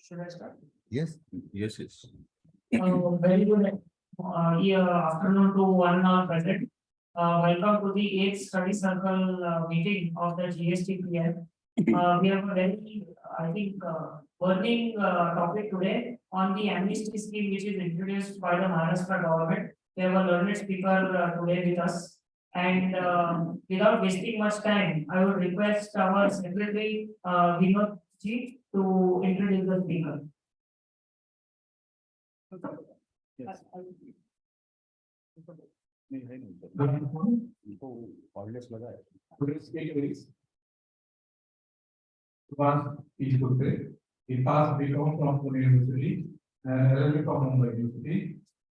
Should I start? Yes, yes, yes. Very good afternoon to one present. Welcome to the 8th study circle meeting of the GSTPAM. We have a very, I think, burning topic today on the amnesty scheme which is introduced by the Maharashtra government. We have a learned speaker today with us. And without wasting much time, I would request our secretary, Vinod Ji, to introduce the speaker. Yes. Today's speaker is Subhash Surte. He passed BCom from Pune University and LLB from Mumbai University.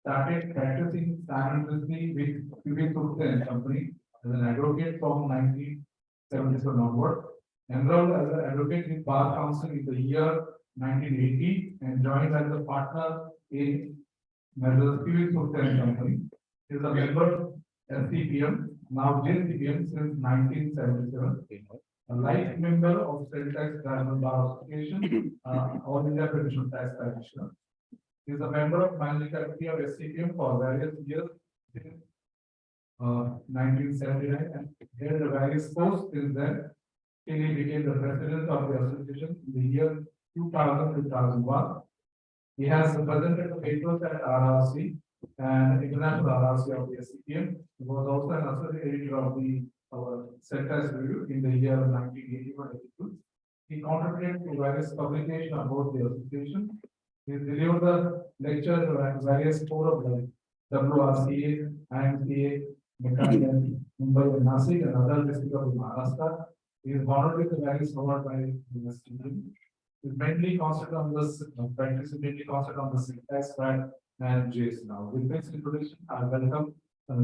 Started practicing simultaneously with Subhash Surte and Company as an advocate from 1977 onward. Enrolled as an advocate in Bar Council in the year 1980 and joined as a partner in Subhash Surte and Company. He is a member of STPM, now GSTPM since 1977. A life member of State Tax Tribal Bar Association, All India Professional Tax Practitioner. He is a member of Managing Committee of STPM for various years since 1979 and held various posts since then. He became the president of the association in the year 2000-2001. He has presented the papers at RRC and International RRC of the SCPM. He was also an associate editor of the Centers Review in the year 1981-82. He contributed to various publications about the association. He delivered the lectures at various forums like WRCA, IMCA, Mekane, Mumbai, and Nasik, and other districts of Maharashtra. He is honored with the various awards by the SCPM. Is mainly concentrated on this practice, mainly concentrated on the syntax track and JS now. With this introduction, I welcome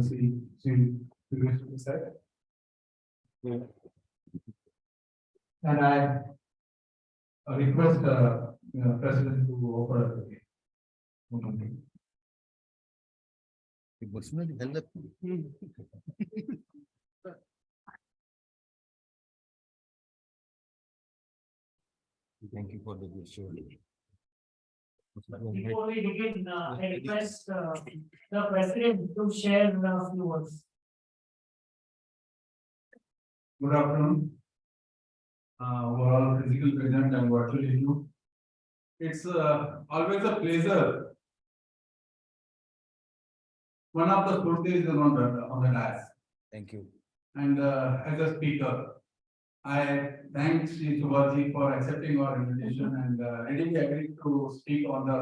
see to say. And I request President to offer us again. Thank you for the good show. Before we begin, I request the president to share a few words. Good afternoon. Overall physical present and virtual issue. It's always a pleasure. One of the Surtes is on the dais. Thank you. And as a speaker, I thank Sri Subhaji for accepting our invitation and readily agreed to speak on the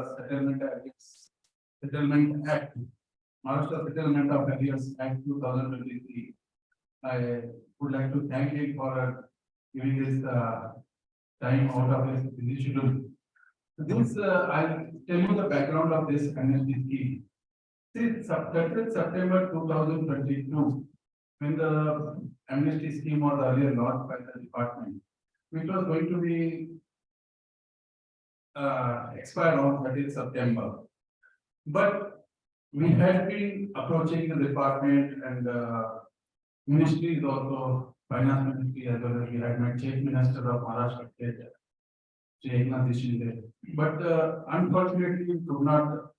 Settlement Act, Maharashtra Settlement of Arrears Act 2023. I would like to thank him for giving this time out of his busy schedule. This I'll tell you the background of this amnesty scheme. Since September 2022, when the amnesty scheme was earlier launched by the department, which was going to be expired on 30th September. But we had been approaching the department and ministries also, finance ministry as well as we had met Chief Minister of Maharashtra State, but unfortunately we could not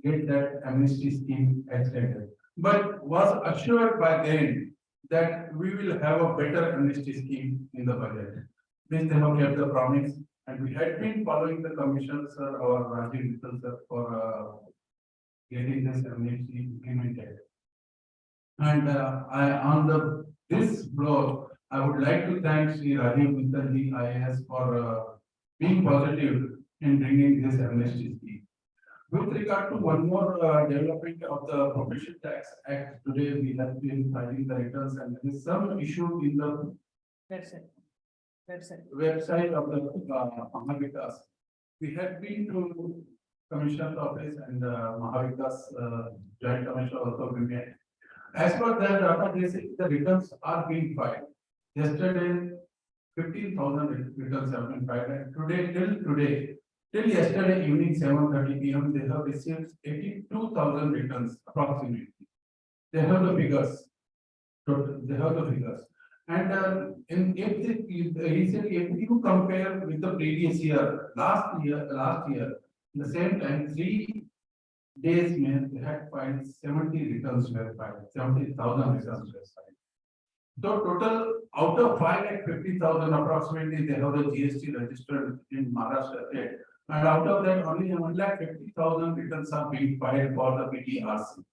get that amnesty scheme extended. But was assured by them that we will have a better amnesty scheme in the budget. This they have kept the promise, and we had been following the commission, sir, or Rajiv Mittal, sir, for getting this amnesty implemented. And this blog, I would like to thank Sri Rajiv Mittal ji IAS for being positive in bringing this amnesty scheme. With regard to one more development of the Professional Tax Act, today we have been filing the returns and there is some issue in the website of the Mahavikas. We have been to Commissioner's office and Mahavikas Joint Commissioner also we met. As per that data, they say the returns are being filed. Yesterday, 15,000 returns have been filed, and today, till yesterday evening 7:30 p.m. they have received 82,000 returns approximately. They have the figures. They have the figures. And recently, if you compare with the previous year, last year, in the same time, 3 days means they had filed 70 returns were filed, 70,000 returns were filed. So total out of 5,50,000 approximately, they have the GST registered in Maharashtra state. And out of that, only 1,50,000 returns are being filed for the PTRC.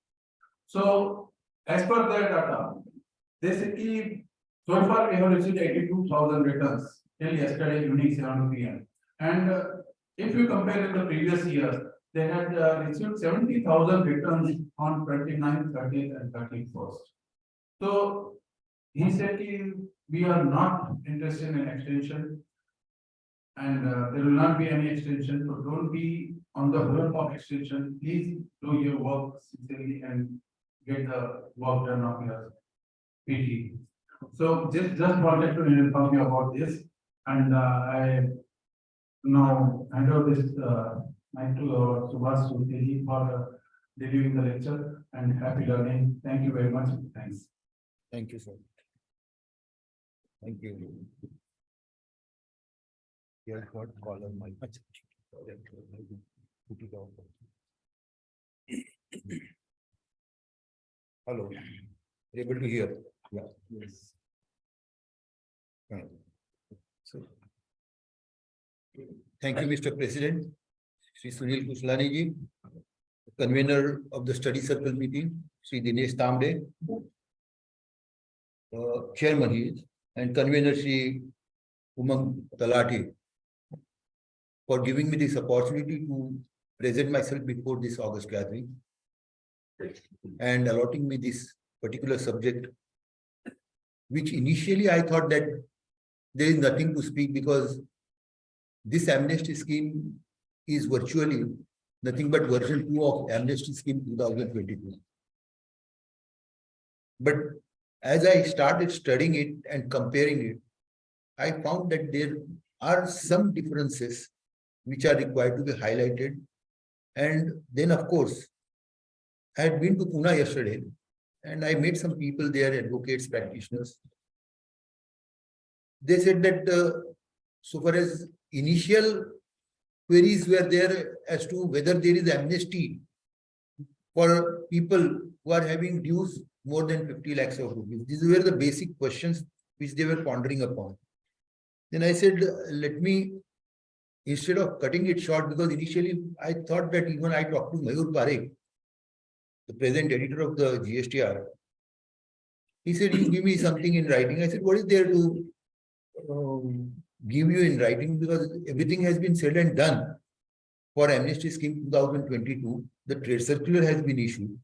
So as per their data, they say ki so far we have received 82,000 returns till yesterday evening 7 p.m. And if you compare with the previous year, they had received 70,000 returns on 29th, 30th and 31st. So he said ki we are not interested in extension and there will not be any extension. So don't be on the hope of extension. Please do your work sincerely and get the work done of your PT. So just wanted to inform you about this, and I now hand over this mic to our Subhash Surte for delivering the lecture, and happy learning. Thank you very much. Thanks. Thank you, sir. Thank you. You have got caller mic. Put it off. Hello. Able to hear? Yeah. Yes. So. Thank you, Mr. President. Shri Sunil Kushlani ji, convener of the study circle meeting, Shri Dinesh Tamde, chairman he is, and convener Shri Umang Talati, for giving me this opportunity to present myself before this August gathering and allotting me this particular subject, which initially I thought that there is nothing to speak because this amnesty scheme is virtually nothing but version 2 of amnesty scheme 2022. But as I started studying it and comparing it, I found that there are some differences which are required to be highlighted. And then, of course, I had been to Pune yesterday and I met some people there, advocates, practitioners. They said that so far as initial queries were there as to whether there is amnesty for people who are having dues more than 50 lakhs of rupees. These were the basic questions which they were pondering upon. Then I said, let me, instead of cutting it short, because initially I thought that even I talked to Mayur Parekh, the present editor of the GSTR. He said, you give me something in writing. I said, what is there to give you in writing? Because everything has been said and done for amnesty scheme 2022. The trade circular has been issued.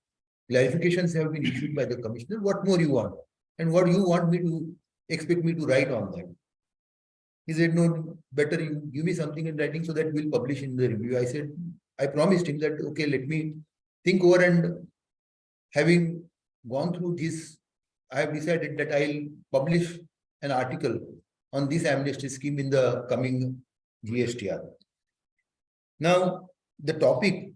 Clarifications have been issued by the commissioner. What more you want? And what you want me to expect me to write on that? He said, no, better you give me something in writing so that we'll publish in the review. I said, I promised him that, okay, let me think over, and having gone through this, I have decided that I'll publish an article on this amnesty scheme in the coming GSTR. Now, the topic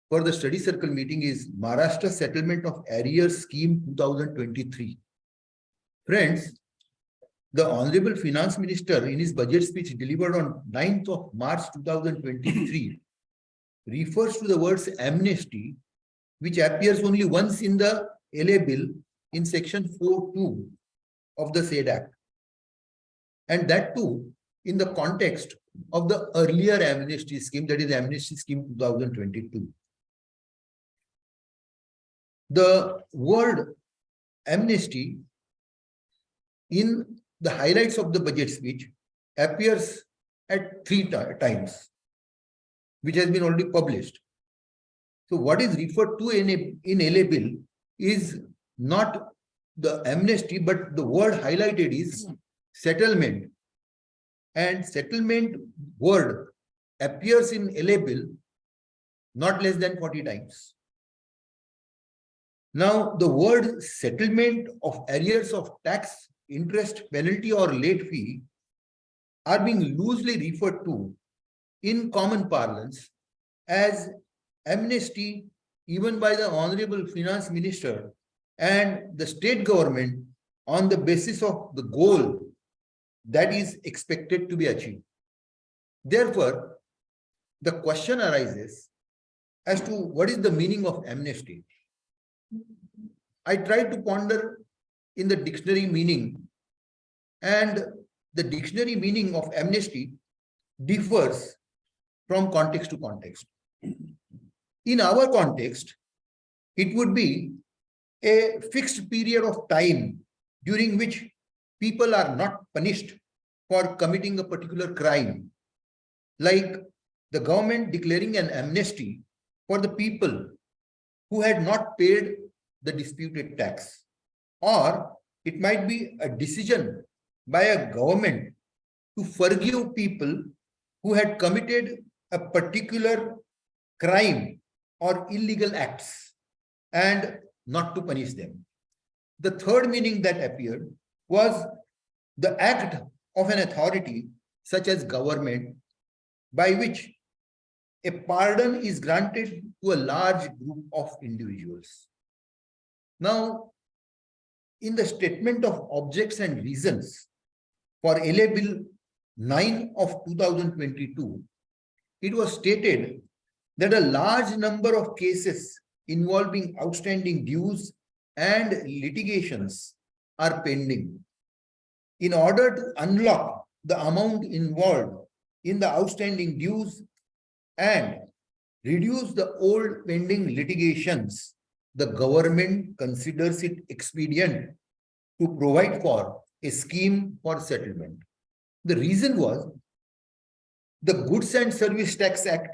for the study circle meeting is Maharashtra Settlement of Arrears Scheme 2023. Friends, the Honorable Finance Minister in his budget speech delivered on 9th of March 2023 refers to the words amnesty, which appears only once in the LA bill in section 4.2 of the said act. And that too in the context of the earlier amnesty scheme, that is amnesty scheme 2022. The word amnesty in the highlights of the budget speech appears at 3 times, which has been already published. So what is referred to in LA bill is not the amnesty, but the word highlighted is settlement. And settlement word appears in LA bill not less than 40 times. Now, the word settlement of arrears of tax, interest, penalty or late fee are being loosely referred to in common parlance as amnesty, even by the Honorable Finance Minister and the state government on the basis of the goal that is expected to be achieved. Therefore, the question arises as to what is the meaning of amnesty. I tried to ponder in the dictionary meaning, and the dictionary meaning of amnesty differs from context to context. In our context, it would be a fixed period of time during which people are not punished for committing a particular crime, like the government declaring an amnesty for the people who had not paid the disputed tax. Or it might be a decision by a government to forgive people who had committed a particular crime or illegal acts and not to punish them. The third meaning that appeared was the act of an authority such as government by which a pardon is granted to a large group of individuals. Now, in the statement of objects and reasons for LA Bill 9 of 2022, it was stated that a large number of cases involving outstanding dues and litigations are pending. In order to unlock the amount involved in the outstanding dues and reduce the old pending litigations, the government considers it expedient to provide for a scheme for settlement. The reason was the Goods and Service Tax Act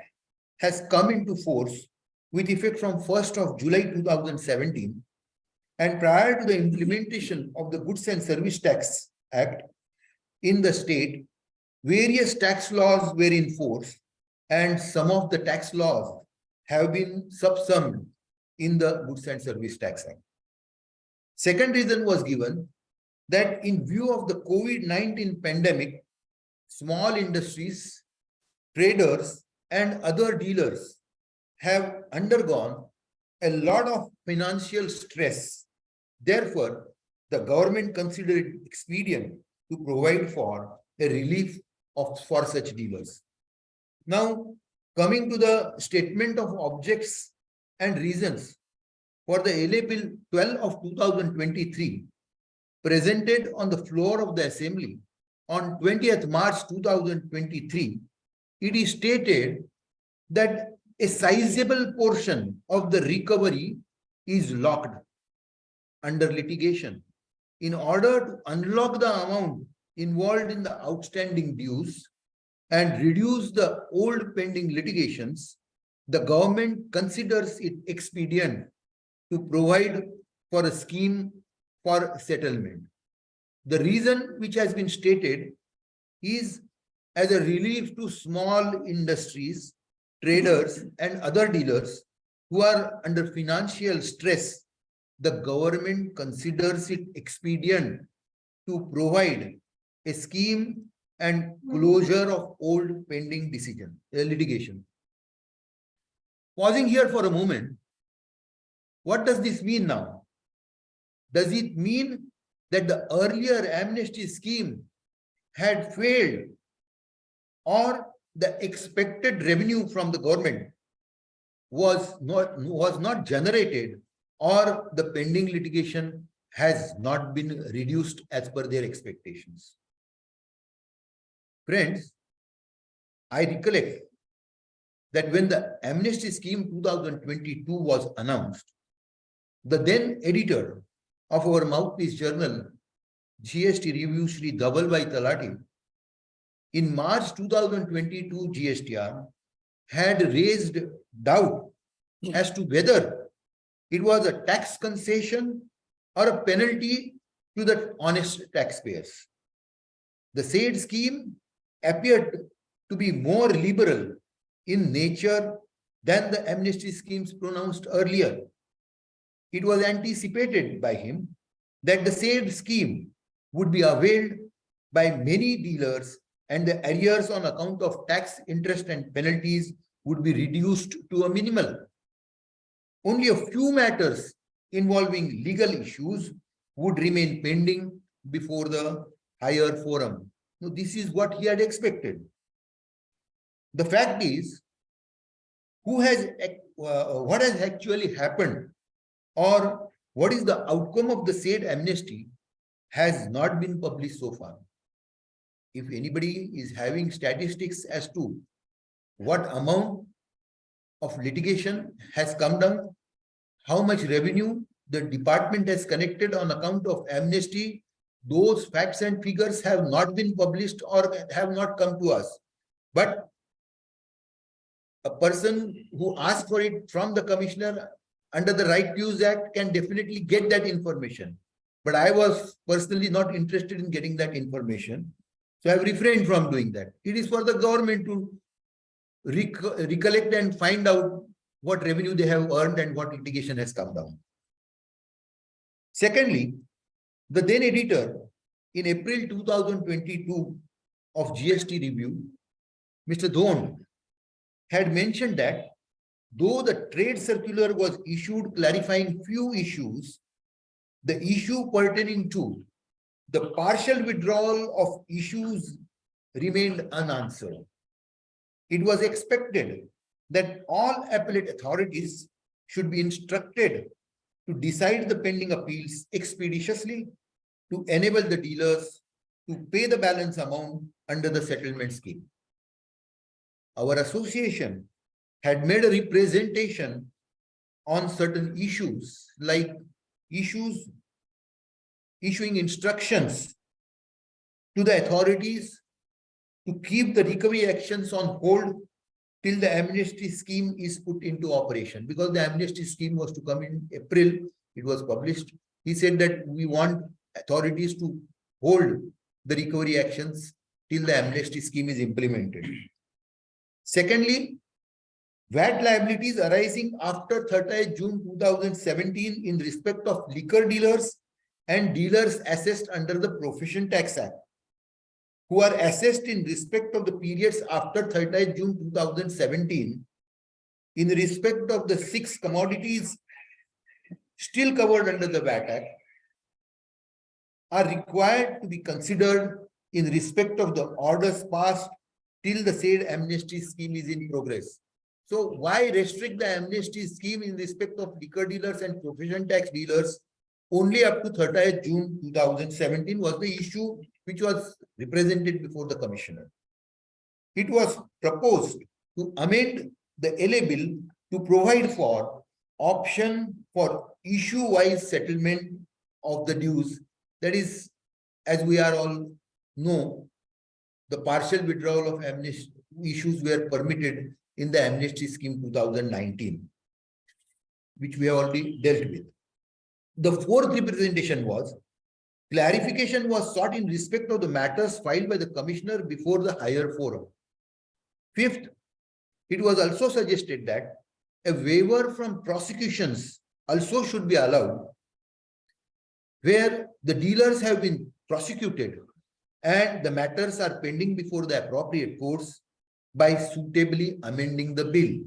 has come into force with effect from 1st of July 2017, and prior to the implementation of the Goods and Service Tax Act in the state, various tax laws were in force, and some of the tax laws have been subsumed in the Goods and Service Tax Act. Second reason was given that in view of the COVID-19 pandemic, small industries, traders, and other dealers have undergone a lot of financial stress. Therefore, the government considered it expedient to provide for a relief for such dealers. Now, coming to the statement of objects and reasons for the LA Bill 12 of 2023, presented on the floor of the Assembly on 20th March 2023, it is stated that a sizable portion of the recovery is locked under litigation. In order to unlock the amount involved in the outstanding dues and reduce the old pending litigations, the government considers it expedient to provide for a scheme for settlement. The reason which has been stated is as a relief to small industries, traders, and other dealers who are under financial stress. The government considers it expedient to provide a scheme and closure of old pending litigation. Pausing here for a moment, what does this mean now? Does it mean that the earlier amnesty scheme had failed, or the expected revenue from the government was not generated, or the pending litigation has not been reduced as per their expectations? Friends, I recollect that when the amnesty scheme 2022 was announced, the then editor of our mouthpiece journal, GST Review, Shri Dhabalbhai Talati, in March 2022 GSTR had raised doubt as to whether it was a tax concession or a penalty to the honest taxpayers. The said scheme appeared to be more liberal in nature than the amnesty schemes pronounced earlier. It was anticipated by him that the said scheme would be availed by many dealers and the arrears on account of tax, interest, and penalties would be reduced to a minimal. Only a few matters involving legal issues would remain pending before the higher forum. Now, this is what he had expected. The fact is, what has actually happened, or what is the outcome of the said amnesty has not been published so far. If anybody is having statistics as to what amount of litigation has come down, how much revenue the department has connected on account of amnesty, those facts and figures have not been published or have not come to us. But a person who asks for it from the commissioner under the Right to Use Act can definitely get that information. But I was personally not interested in getting that information. So I have refrained from doing that. It is for the government to recollect and find out what revenue they have earned and what litigation has come down. Secondly, the then editor in April 2022 of GST Review, Mr. Dhon, had mentioned that though the trade circular was issued clarifying few issues, the issue pertaining to the partial withdrawal of issues remained unanswered. It was expected that all appellate authorities should be instructed to decide the pending appeals expeditiously to enable the dealers to pay the balance amount under the settlement scheme. Our association had made a representation on certain issues like issuing instructions to the authorities to keep the recovery actions on hold till the amnesty scheme is put into operation. Because the amnesty scheme was to come in April, it was published. He said that we want authorities to hold the recovery actions till the amnesty scheme is implemented. Secondly, VAT liabilities arising after 30th June 2017 in respect of liquor dealers and dealers assessed under the Profession Tax Act, who are assessed in respect of the periods after 30th June 2017 in respect of the 6 commodities still covered under the VAT Act, are required to be considered in respect of the orders passed till the said amnesty scheme is in progress. So why restrict the amnesty scheme in respect of liquor dealers and profession tax dealers only up to 30th June 2017 was the issue which was represented before the commissioner. It was proposed to amend the LA bill to provide for option for issue-wise settlement of the dues. That is, as we are all know, the partial withdrawal of amnesty issues were permitted in the amnesty scheme 2019, which we have already dealt with. The fourth representation was clarification was sought in respect of the matters filed by the commissioner before the higher forum. Fifth, it was also suggested that a waiver from prosecutions also should be allowed where the dealers have been prosecuted and the matters are pending before the appropriate courts by suitably amending the bill.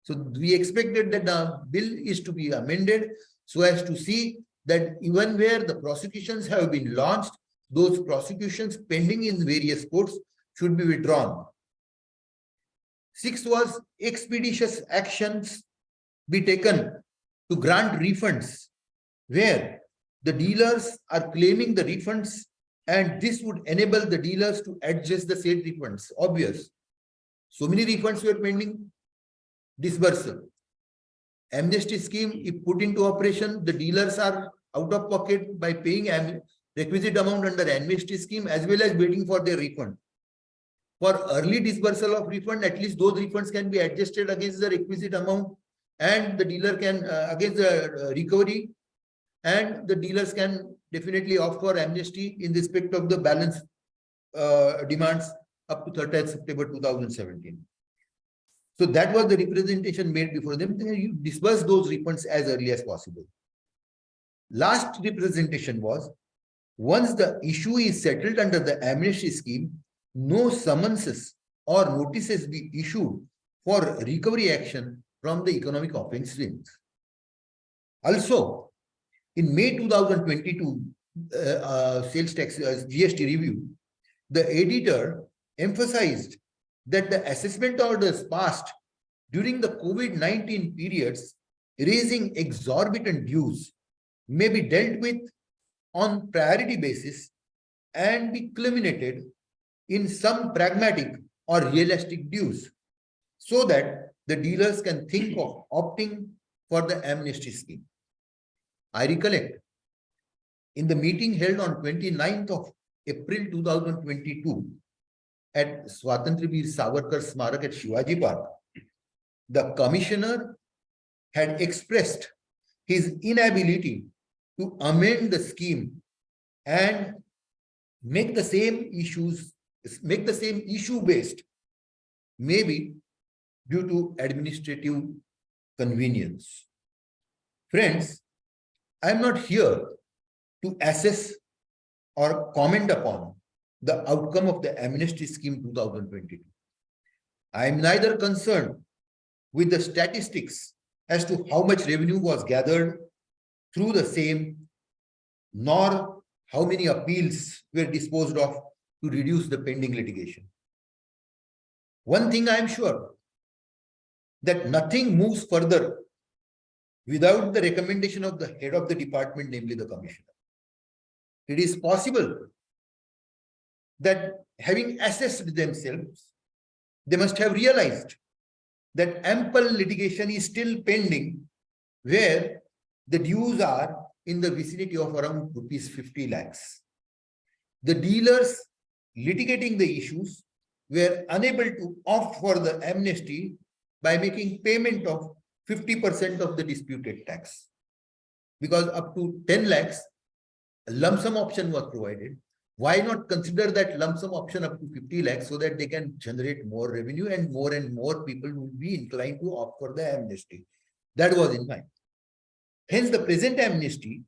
So we expected that the bill is to be amended so as to see that even where the prosecutions have been launched, those prosecutions pending in various courts should be withdrawn. Sixth was expeditious actions be taken to grant refunds where the dealers are claiming the refunds, and this would enable the dealers to adjust the said refunds. Obvious. So many refunds were pending. Disbursal. Amnesty scheme, if put into operation, the dealers are out of pocket by paying requisite amount under amnesty scheme as well as waiting for their refund. For early disbursal of refund, at least those refunds can be adjusted against the requisite amount, and the dealer can against the recovery, and the dealers can definitely opt for amnesty in respect of the balance demands up to 30th September 2017. So that was the representation made before them. You disburse those refunds as early as possible. Last representation was, once the issue is settled under the amnesty scheme, no summonses or notices be issued for recovery action from the economic offence streams. Also, In May 2022 sales tax GST review, the editor emphasized that the assessment orders passed during the COVID-19 periods raising exorbitant dues may be dealt with on priority basis and be culminated in some pragmatic or realistic dues, so that the dealers can think of opting for the amnesty scheme. I recollect in the meeting held on 29th of April 2022 at Swatantra Veer Savarkar Smarak at Shivaji Park, the commissioner had expressed his inability to amend the scheme and make the same issue based, maybe due to administrative convenience. Friends, I am not here to assess or comment upon the outcome of the amnesty scheme 2022. I am neither concerned with the statistics as to how much revenue was gathered through the same, nor how many appeals were disposed of to reduce the pending litigation. One thing I am sure, that nothing moves further without the recommendation of the head of the department, namely the commissioner. It is possible that having assessed themselves, they must have realized that ample litigation is still pending, where the dues are in the vicinity of around rupees 50 lakhs. The dealers litigating the issues were unable to opt for the amnesty by making payment of 50% of the disputed tax, because up to 10 lakhs, a lump sum option was provided. Why not consider that lump sum option up to 50 lakhs so that they can generate more revenue and more people will be inclined to opt for the amnesty? That was in mind. Hence, the present amnesty,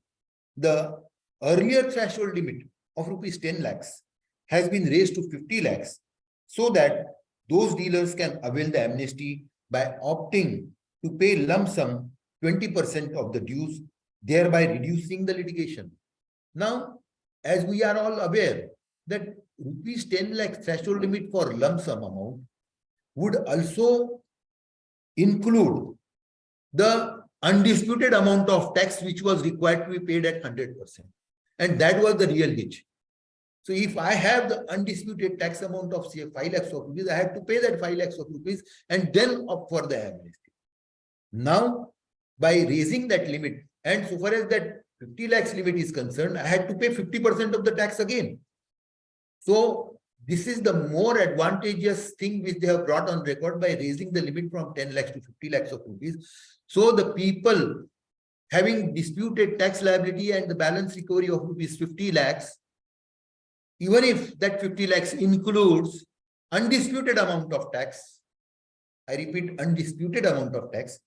the earlier threshold limit of rupees 10 lakhs has been raised to 50 lakhs so that those dealers can avail the amnesty by opting to pay lump sum 20% of the dues, thereby reducing the litigation. Now, as we are all aware that rupees 10 lakh threshold limit for lump sum amount would also include the undisputed amount of tax which was required to be paid at 100%. And that was the real hitch. So if I have the undisputed tax amount of say 5 lakhs of rupees, I have to pay that 5 lakhs of rupees and then opt for the amnesty. Now, by raising that limit, and so far as that 50 lakhs limit is concerned, I had to pay 50% of the tax again. So this is the more advantageous thing which they have brought on record by raising the limit from 10 lakhs to 50 lakhs of rupees. So the people having disputed tax liability and the balance recovery of rupees 50 lakhs, even if that 50 lakhs includes undisputed amount of tax, I repeat, undisputed amount of tax,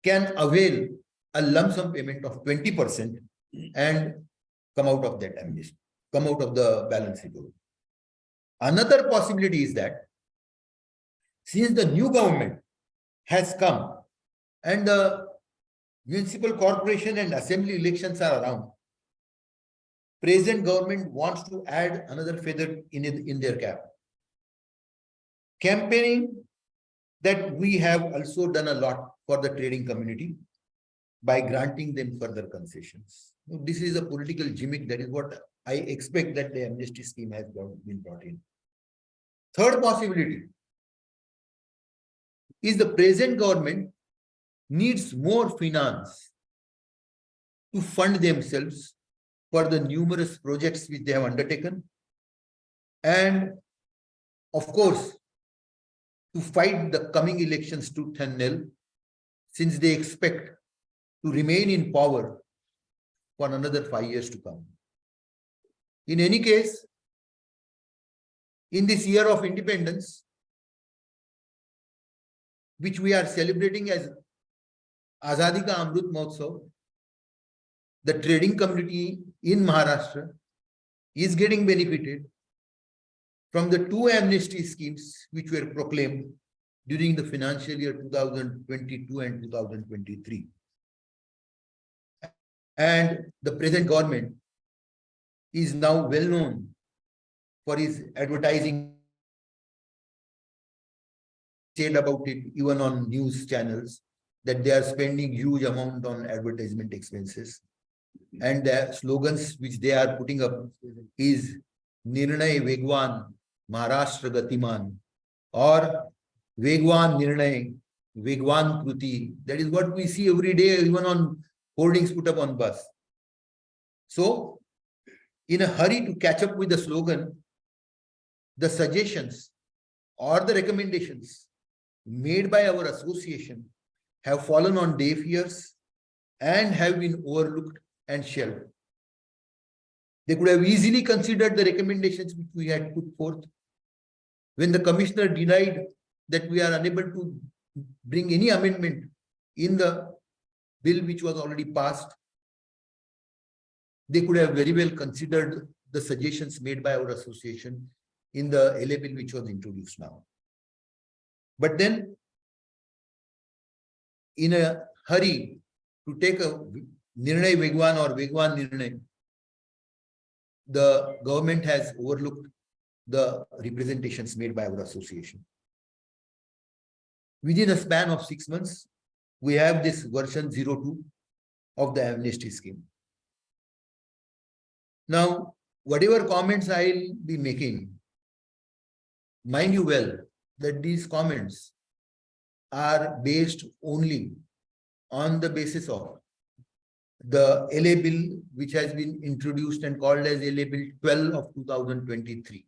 can avail a lump sum payment of 20% and come out of that amnesty, come out of the balance recovery. Another possibility is that since the new government has come and the municipal corporation and assembly elections are around, present government wants to add another feather in their cap. Campaigning that we have also done a lot for the trading community by granting them further concessions. This is a political gimmick. That is what I expect that the amnesty scheme has been brought in. Third possibility is the present government needs more finance to fund themselves for the numerous projects which they have undertaken, and of course to fight the coming elections tooth and nail, since they expect to remain in power for another 5 years to come. In any case, in this year of independence, which we are celebrating as Azadi Ka Amrut Mahotsav, the trading community in Maharashtra is getting benefited from the two amnesty schemes which were proclaimed during the financial year 2022 and 2023. And the present government is now well known for his advertising, said about it even on news channels, that they are spending huge amount on advertisement expenses. And the slogans which they are putting up is Nirnay Vegwan, Maharashtra Gatiman, or Vegwan Nirnay, Vegwan Kruti. That is what we see every day, even on hoardings put up on bus. So, in a hurry to catch up with the slogan, the suggestions or the recommendations made by our association have fallen on deaf ears and have been overlooked and shelved. They could have easily considered the recommendations which we had put forth. When the commissioner denied that we are unable to bring any amendment in the bill which was already passed, they could have very well considered the suggestions made by our association in the LA bill which was introduced now. But then, in a hurry to take a Nirnay Vegwan or Vegwan Nirnay, the government has overlooked the representations made by our association. Within a span of 6 months, we have this version 02 of the amnesty scheme. Now, whatever comments I'll be making, mind you well that these comments are based only on the basis of the LA bill which has been introduced and called as LA Bill 12 of 2023.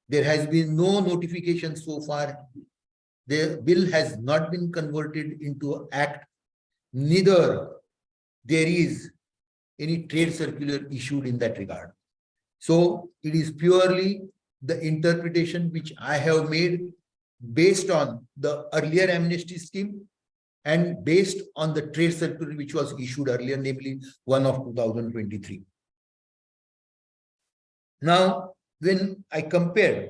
There has been no notification so far. The bill has not been converted into an act. Neither there is any trade circular issued in that regard. So it is purely the interpretation which I have made based on the earlier amnesty scheme and based on the trade circular which was issued earlier, namely 1 of 2023. Now, when I compare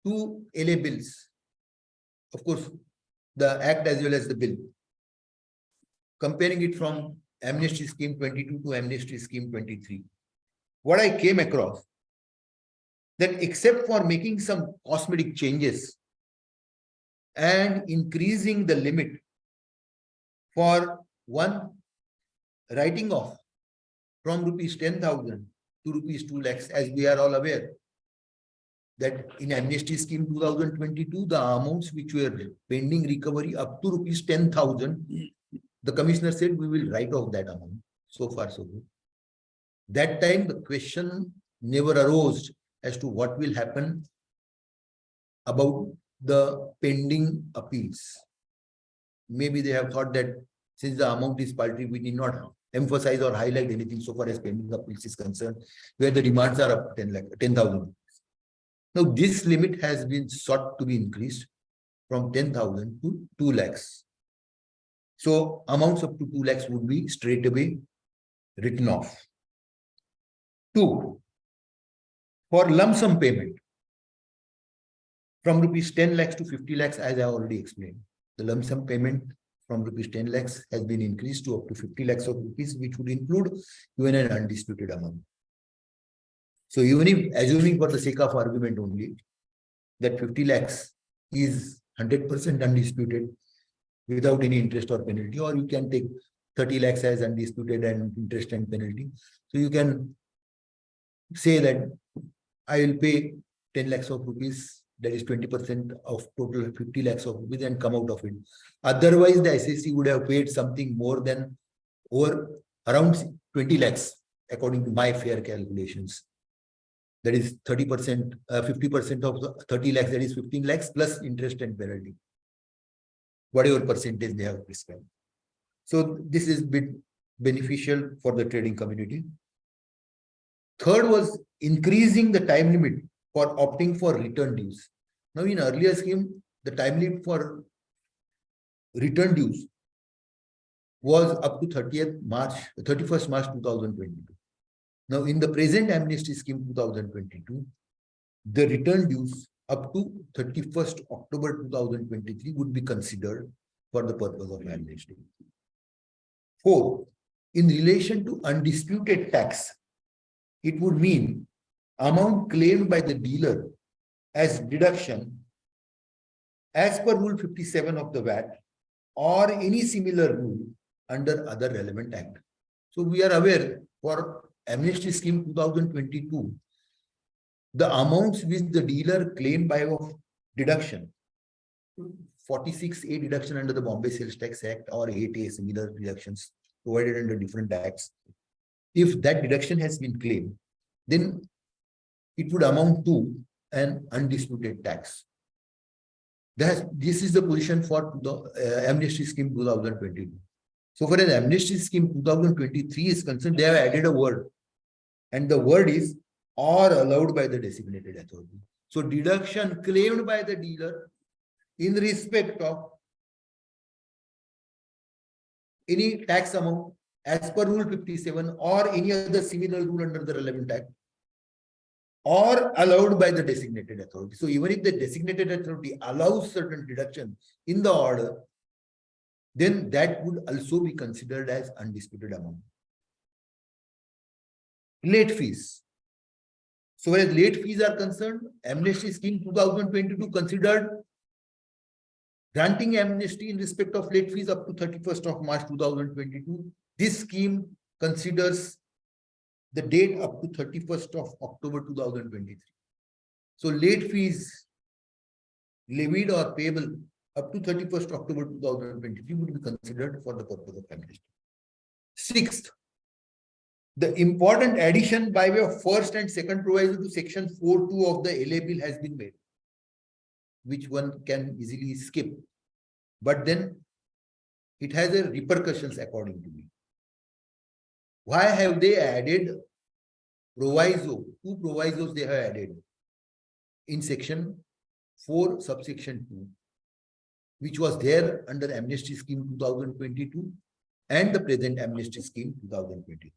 two LA bills, of course, the act as well as the bill, comparing it from amnesty scheme 22 to amnesty scheme 23, what I came across, that except for making some cosmetic changes and increasing the limit for one writing off from rupees 10,000 to rupees 2 lakhs, as we are all aware, that in amnesty scheme 2022, the amounts which were pending recovery up to rupees 10,000, the commissioner said we will write off that amount. So far, so good. That time, the question never arose as to what will happen about the pending appeals. Maybe they have thought that since the amount is paltry, we need not emphasize or highlight anything so far as pending appeals is concerned, where the demands are up 10,000. Now, this limit has been sought to be increased from 10,000 to 2 lakhs. So, amounts up to 2 lakhs would be straight away written off. 2, for lump sum payment from rupees 10 lakhs to 50 lakhs, as I already explained. The lump sum payment from rupees 10 lakhs has been increased to up to 50 lakhs of rupees, which would include even an undisputed amount. So even if, assuming for the sake of argument only, that 50 lakhs is 100% undisputed without any interest or penalty, or you can take 30 lakhs as undisputed and interest and penalty. So you can say that I will pay 10 lakhs of rupees, that is 20% of total 50 lakhs of rupees, and come out of it. Otherwise, the SSC would have paid something more than over around 20 lakhs, according to my fair calculations. That is 30%, 50% of the 30 lakhs, that is 15 lakhs plus interest and penalty, whatever percentage they have prescribed. So this is bit beneficial for the trading community. Third was increasing the time limit for opting for return dues. Now, in earlier scheme, the time limit for return dues was up to 31st March 2022. Now, in the present amnesty scheme 2022, the return dues up to 31st October 2023 would be considered for the purpose of amnesty. 4, in relation to undisputed tax, it would mean amount claimed by the dealer as deduction as per Rule 57 of the VAT or any similar rule under other relevant act. So we are aware for Amnesty Scheme 2022, the amounts which the dealer claimed by of deduction, 46A deduction under the Bombay Sales Tax Act or 8A similar deductions provided under different acts. If that deduction has been claimed, then it would amount to an undisputed tax. This is the position for the Amnesty Scheme 2022. So for an Amnesty Scheme 2023 is concerned, they have added a word, and the word is or allowed by the designated authority. So deduction claimed by the dealer in respect of any tax amount as per Rule 57 or any other similar rule under the relevant act, or allowed by the designated authority. So even if the designated authority allows certain deduction in the order, then that would also be considered as undisputed amount. Late fees. So whereas late fees are concerned, Amnesty Scheme 2022 considered granting amnesty in respect of late fees up to 31st of March 2022. This scheme considers the date up to 31st of October 2023. So late fees levied or payable up to 31st October 2023 would be considered for the purpose of amnesty. Sixth, the important addition by way of first and second proviso to section 4.2 of the LA bill has been made, which one can easily skip. But then it has a repercussions according to me. Why have they added proviso? Two provisos they have added in section 4 subsection 2, which was there under Amnesty Scheme 2022 and the present Amnesty Scheme 2023.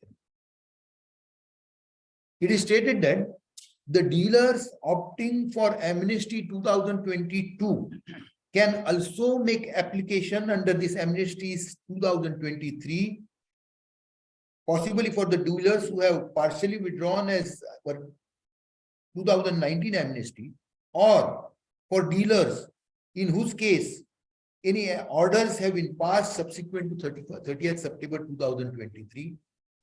It is stated that the dealers opting for Amnesty 2022 can also make application under this Amnesty 2023, possibly for the dealers who have partially withdrawn as per 2019 amnesty, or for dealers in whose case any orders have been passed subsequent to 30th September 2023,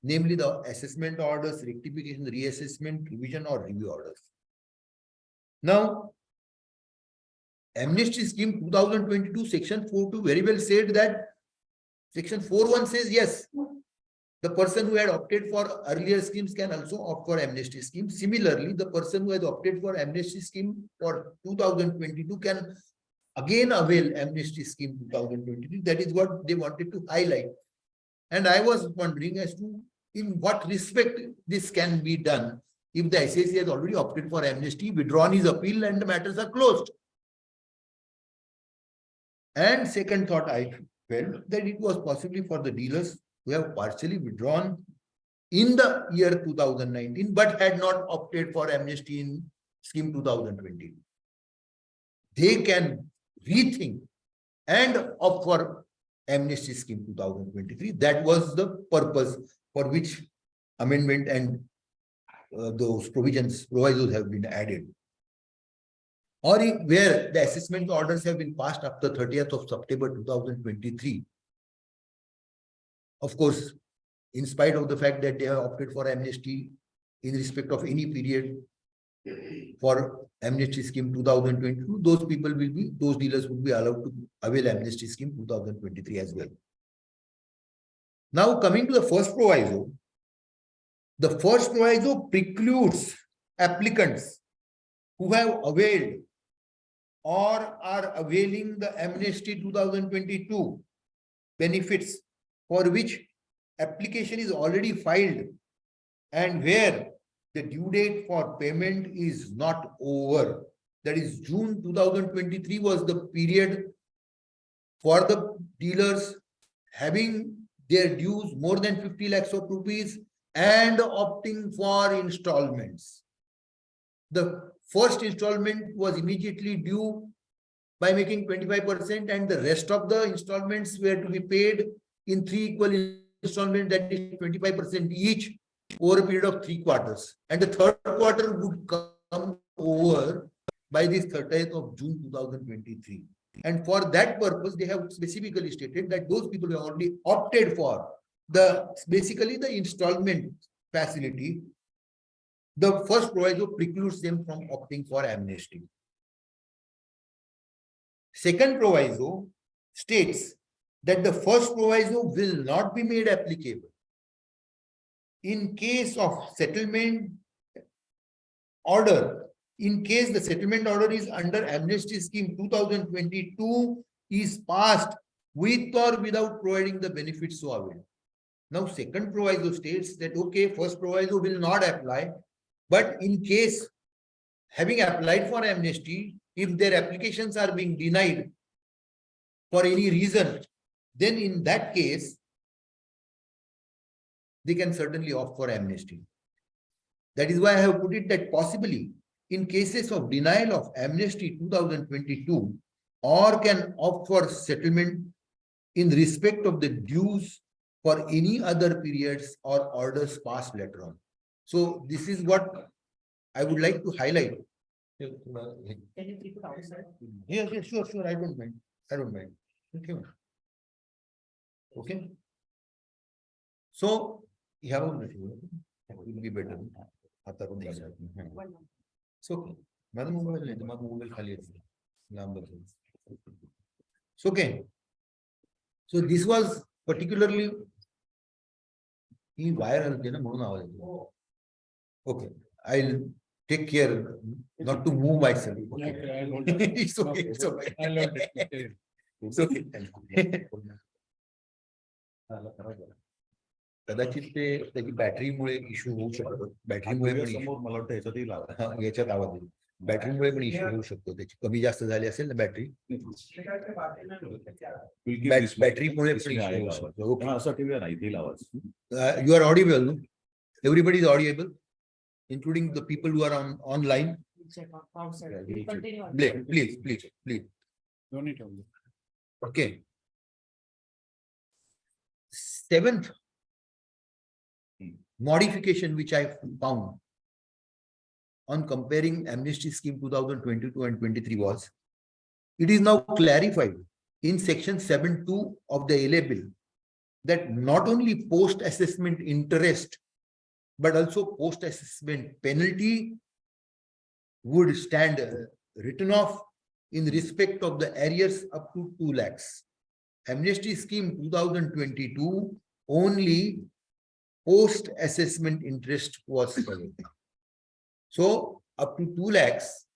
namely the assessment orders, rectification, reassessment, revision or review orders. Now, Amnesty Scheme 2022 section 4.2 very well said that section 4.1 says yes, the person who had opted for earlier schemes can also opt for amnesty scheme. Similarly, the person who has opted for amnesty scheme for 2022 can again avail amnesty scheme 2023. That is what they wanted to highlight. And I was wondering as to in what respect this can be done if the SAC has already opted for amnesty, withdrawn his appeal, and the matters are closed. And second thought, I felt that it was possibly for the dealers who have partially withdrawn in the year 2019, but had not opted for amnesty in scheme 2020. They can rethink and opt for amnesty scheme 2023. That was the purpose for which amendment and those provisos have been added. Or where the assessment orders have been passed after 30th of September 2023. Of course, in spite of the fact that they have opted for amnesty in respect of any period for amnesty scheme 2022, those dealers will be allowed to avail amnesty scheme 2023 as well. Now coming to the first proviso precludes applicants who have availed or are availing the amnesty 2022 benefits for which application is already filed and where the due date for payment is not over. That is June 2023 was the period for the dealers having their dues more than 50 lakhs of rupees and opting for installments. The first installment was immediately due by making 25%, and the rest of the installments were to be paid in 3 equal installment that is 25% each over a period of 3 quarters. And the third quarter would come over by this 30th of June 2023. And for that purpose, they have specifically stated that those people who have already opted for basically the installment facility, the first proviso precludes them from opting for amnesty. Second proviso states that the first proviso will not be made applicable in case of settlement order. In case the settlement order is under amnesty scheme 2022 is passed with or without providing the benefits so available. Now, second proviso states that, okay, first proviso will not apply, but in case having applied for amnesty, if their applications are being denied for any reason, then in that case, they can certainly opt for amnesty. That is why I have put it that possibly in cases of denial of amnesty 2022, or can opt for settlement in respect of the dues for any other periods or orders passed later on. So this is what I would like to highlight. Can you keep it outside? Yes, yes, sure, sure. I don't mind. I don't mind. Okay. Okay. So, yeah, it will be better. So, okay. So this was particularly okay. I'll take care not to move myself. Okay. It's okay. It's okay. It's okay. कदाचित ते त्याची बॅटरीमुळे issue होऊ शकतो. बॅटरीमुळे पण समोर मला वाटतं याच्यातही लावा. याच्यात आवाज येईल. बॅटरीमुळे पण इश्यू होऊ शकतो. त्याची कमी जास्त झाली असेल ना बॅटरी. बॅटरीमुळे पण इश्यू होऊ शकतो. असं ठेवूया ना इथे आवाज. You are audible, no? Everybody is audible, including the people who are online. Please. Don't need to. Okay. Seventh modification which I found on comparing amnesty scheme 2022 and 23 was, it is now clarified in section 7.2 of the LA bill that not only post-assessment interest but also post-assessment penalty would stand written off in respect of the arrears up to 2 lakhs. Amnesty scheme 2022 only post-assessment interest was covered. So up to 2 lakhs,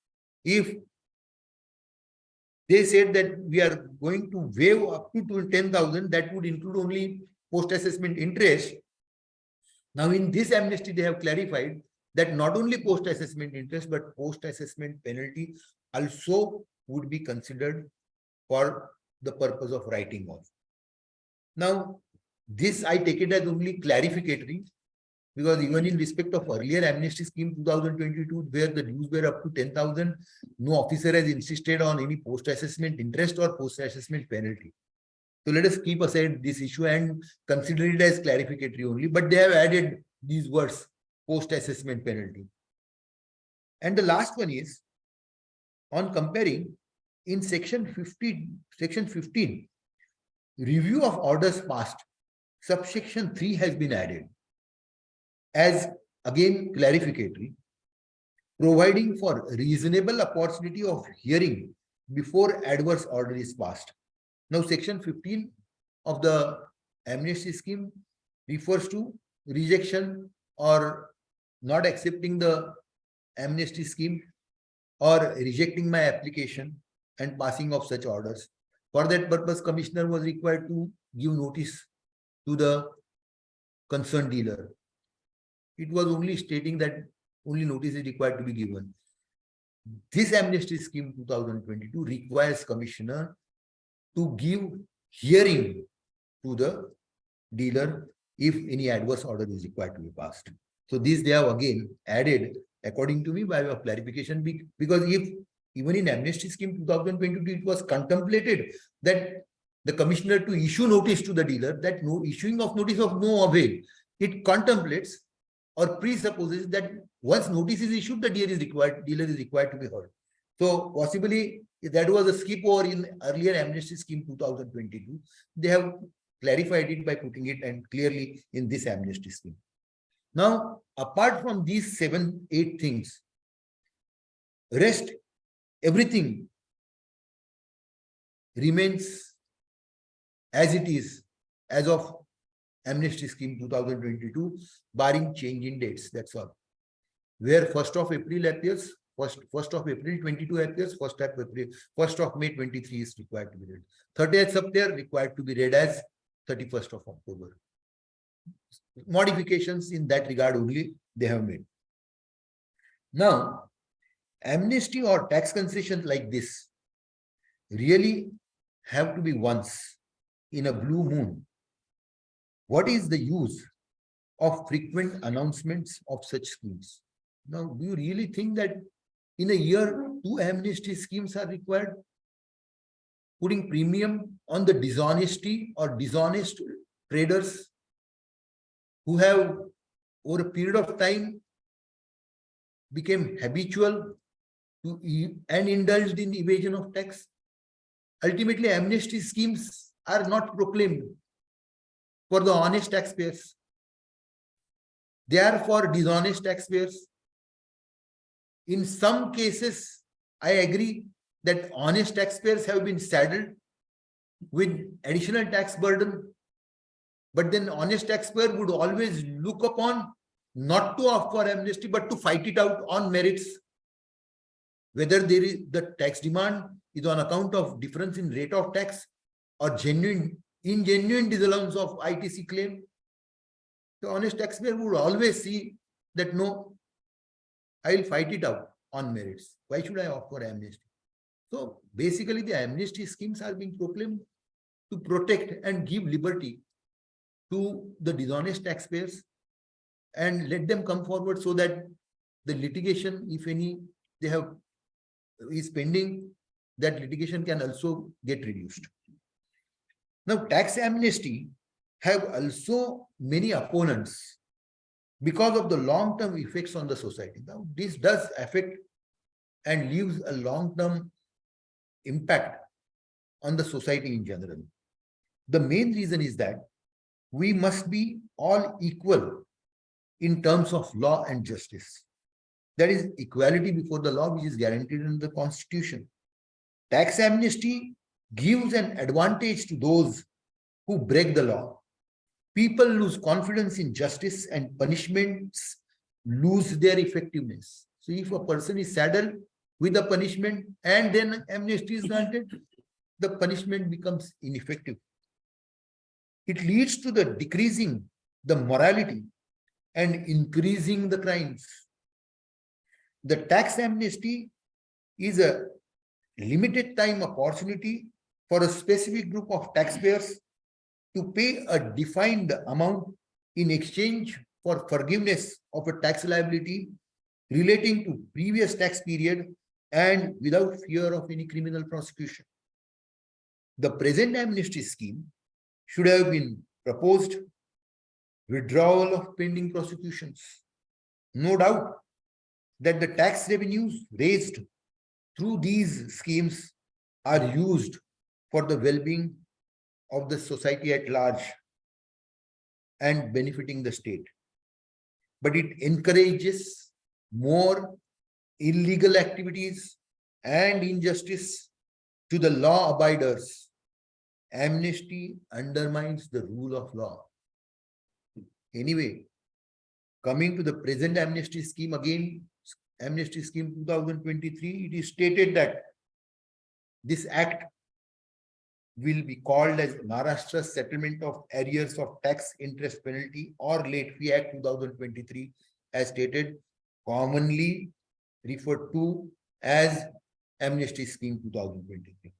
if they said that we are going to waive up to 10,000, that would include only post-assessment interest. Now in this amnesty, they have clarified that not only post-assessment interest, but post-assessment penalty also would be considered for the purpose of writing off. Now, this I take it as only clarificatory, because even in respect of earlier amnesty scheme 2022, where the dues were up to 10,000, no officer has insisted on any post-assessment interest or post-assessment penalty. So let us keep aside this issue and consider it as clarificatory only, but they have added these words, post-assessment penalty. And the last one is on comparing in section 15, review of orders passed, subsection 3 has been added as again clarificatory, providing for reasonable opportunity of hearing before adverse order is passed. Now, section 15 of the amnesty scheme refers to rejection or not accepting the amnesty scheme or rejecting my application and passing of such orders. For that purpose, commissioner was required to give notice to the concerned dealer. It was only stating that only notice is required to be given. This amnesty scheme 2022 requires commissioner to give hearing to the dealer if any adverse order is required to be passed. So this they have again added, according to me, by way of clarification, because if even in amnesty scheme 2022, it was contemplated that the commissioner to issue notice to the dealer, that no issuing of notice of no avail. It contemplates or presupposes that once notice is issued, the dealer is required to be heard. So possibly that was a skip over in earlier amnesty scheme 2022. They have clarified it by putting it and clearly in this amnesty scheme. Now, apart from these 7-8 things, rest everything remains as it is as of amnesty scheme 2022, barring change in dates. That's all. Where 1st of April appears, 1st of April 22 appears, 1st of May 23 is required to be read. 30th September required to be read as 31st of October. Modifications in that regard only they have made. Now, amnesty or tax concessions like this really have to be once in a blue moon. What is the use of frequent announcements of such schemes? Now, do you really think that in a year 2 amnesty schemes are required? Putting premium on the dishonesty or dishonest traders who have over a period of time became habitual to and indulged in evasion of tax. Ultimately, amnesty schemes are not proclaimed for the honest taxpayers. They are for dishonest taxpayers. In some cases, I agree that honest taxpayers have been saddled with additional tax burden. But then honest taxpayer would always look upon not to opt for amnesty, but to fight it out on merits. Whether there is the tax demand is on account of difference in rate of tax or ingenuine disallowance of ITC claim. The honest taxpayer would always see that no, I will fight it out on merits. Why should I opt for amnesty? So basically the amnesty schemes are being proclaimed to protect and give liberty to the dishonest taxpayers and let them come forward so that the litigation, if any, they have is pending, that litigation can also get reduced. Now, tax amnesty have also many opponents because of the long-term effects on the society. Now, this does affect and leaves a long-term impact on the society in general. The main reason is that we must be all equal in terms of law and justice. That is equality before the law, which is guaranteed in the Constitution. Tax amnesty gives an advantage to those who break the law. People lose confidence in justice and punishments lose their effectiveness. So if a person is saddled with a punishment and then amnesty is granted, the punishment becomes ineffective. It leads to the decreasing the morality and increasing the crimes. The tax amnesty is a limited time opportunity for a specific group of taxpayers to pay a defined amount in exchange for forgiveness of a tax liability relating to previous tax period and without fear of any criminal prosecution. The present amnesty scheme should have been proposed withdrawal of pending prosecutions. No doubt that the tax revenues raised through these schemes are used for the well-being of the society at large and benefiting the state. But it encourages more illegal activities and injustice to the law abiders. Amnesty undermines the rule of law. Anyway, coming to the present amnesty scheme again, amnesty scheme 2023, it is stated that this act will be called as Maharashtra Settlement of Arrears of Tax Interest Penalty or Late Fee Act 2023, as stated, commonly referred to as Amnesty Scheme 2023.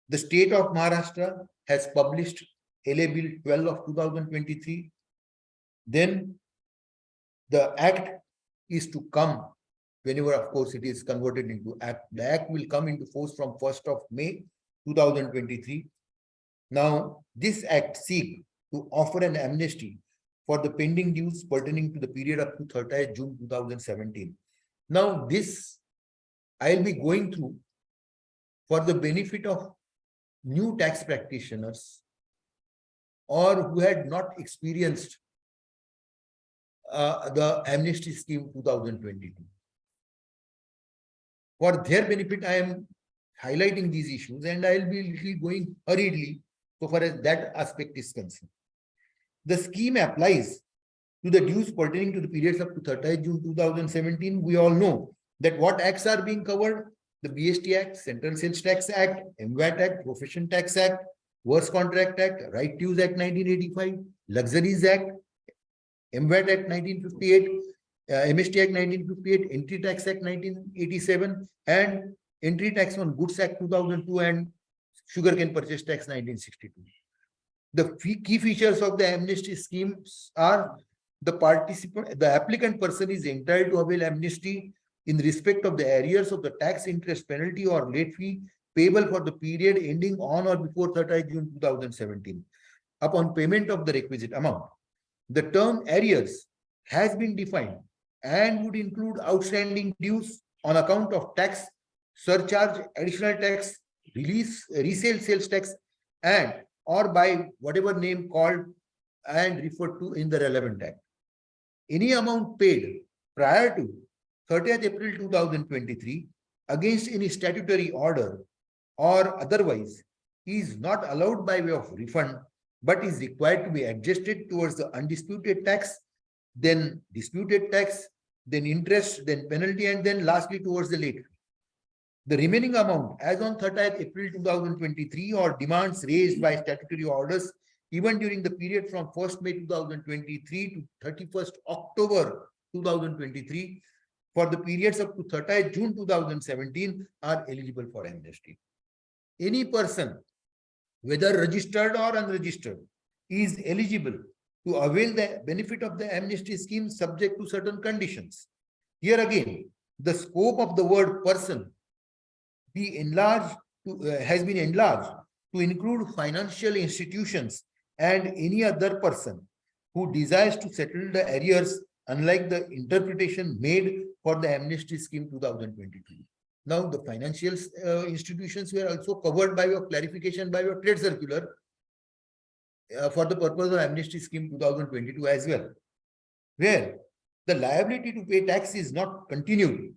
The state of Maharashtra has published LA Bill 12 of 2023. Then the act is to come whenever, of course, it is converted into act. The act will come into force from 1st of May 2023. Now, this act seeks to offer an amnesty for the pending dues pertaining to the period up to 30th June 2017. Now, this I'll be going through for the benefit of new tax practitioners or who had not experienced the amnesty scheme 2022. For their benefit, I am highlighting these issues and I'll be little going hurriedly so far as that aspect is concerned. The scheme applies to the dues pertaining to the periods up to 30th June 2017. We all know that what acts are being covered: the BST Act, Central Sales Tax Act, MVAT Act, Profession Tax Act, Works Contract Act, Right to Use Act 1985, Luxuries Act, MVAT Act 1958, MST Act 1958, Entry Tax Act 1987, and Entry Tax on Goods Act 2002 and Sugarcane Purchase Tax 1962. The key features of the amnesty schemes are: the applicant person is entitled to avail amnesty in respect of the arrears of the tax, interest, penalty, or late fee payable for the period ending on or before 30th June 2017 upon payment of the requisite amount. The term arrears has been defined and would include outstanding dues on account of tax, surcharge, additional tax, resale sales tax, and or by whatever name called and referred to in the relevant act. Any amount paid prior to 30th April 2023 against any statutory order or otherwise is not allowed by way of refund, but is required to be adjusted towards the undisputed tax, then disputed tax, then interest, then penalty, and then lastly towards the late fee. The remaining amount as on 30th April 2023 or demands raised by statutory orders even during the period from 1st May 2023 to 31st October 2023 for the periods up to 30th June 2017 are eligible for amnesty. Any person, whether registered or unregistered, is eligible to avail the benefit of the amnesty scheme subject to certain conditions. Here again, the scope of the word person has been enlarged to include financial institutions and any other person who desires to settle the arrears, unlike the interpretation made for the amnesty scheme 2022. Now, the financial institutions were also covered by your clarification by your trade circular for the purpose of amnesty scheme 2022 as well, where the liability to pay tax is not continued.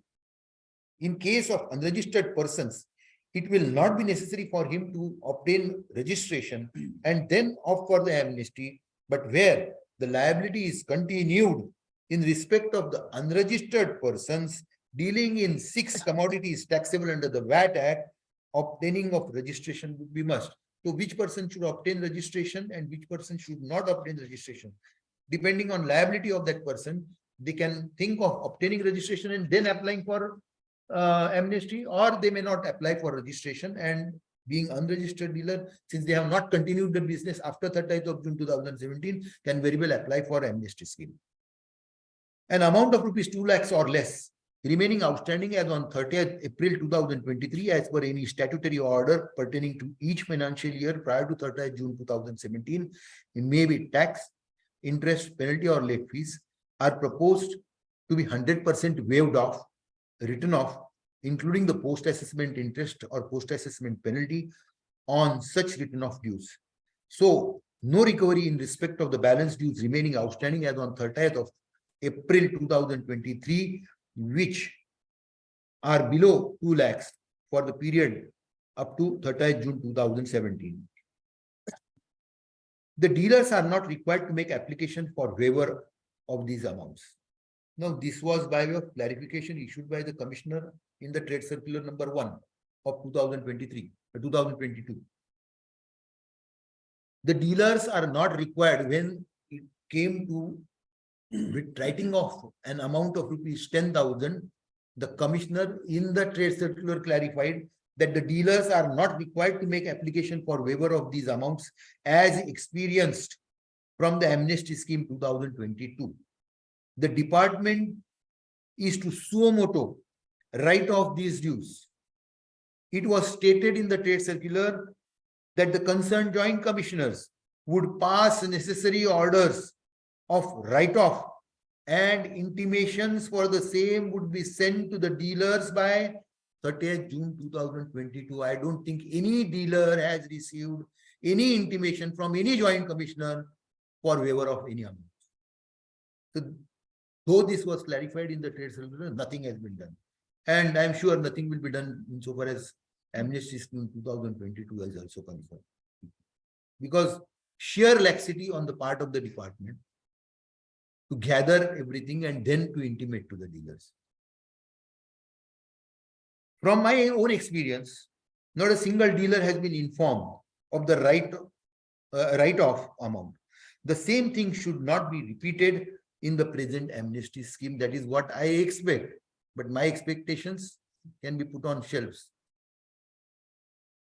In case of unregistered persons, it will not be necessary for him to obtain registration and then opt for the amnesty, but where the liability is continued in respect of the unregistered persons dealing in 6 commodities taxable under the VAT Act, obtaining of registration would be must. So which person should obtain registration and which person should not obtain registration? Depending on liability of that person, they can think of obtaining registration and then applying for amnesty, or they may not apply for registration and being unregistered dealer, since they have not continued the business after 30th of June 2017, can very well apply for amnesty scheme. An amount of rupees 2 lakhs or less remaining outstanding as on 30th April 2023 as per any statutory order pertaining to each financial year prior to 30th June 2017, it may be tax, interest, penalty, or late fees, are proposed to be 100% waived off, written off, including the post-assessment interest or post-assessment penalty on such written off dues. So, no recovery in respect of the balance dues remaining outstanding as on 30th of April 2023, which are below 2 lakhs for the period up to 30th June 2017. The dealers are not required to make application for waiver of these amounts. Now, this was by way of clarification issued by the Commissioner in the Trade Circular number 1 of 2022. The dealers are not required when it came to writing off an amount of rupees 10,000. The Commissioner in the Trade Circular clarified that the dealers are not required to make application for waiver of these amounts as experienced from the amnesty scheme 2022. The department is to suo motu write off these dues. It was stated in the Trade Circular that the concerned joint commissioners would pass necessary orders of write-off and intimations for the same would be sent to the dealers by 30th June 2022. I don't think any dealer has received any intimation from any joint commissioner for waiver of any amount. So, though this was clarified in the trade circular, nothing has been done. And I'm sure nothing will be done insofar as amnesty scheme 2022 is also concerned. Because sheer laxity on the part of the department to gather everything and then to intimate to the dealers. From my own experience, not a single dealer has been informed of the write-off amount. The same thing should not be repeated in the present amnesty scheme. That is what I expect. But my expectations can be put on shelves.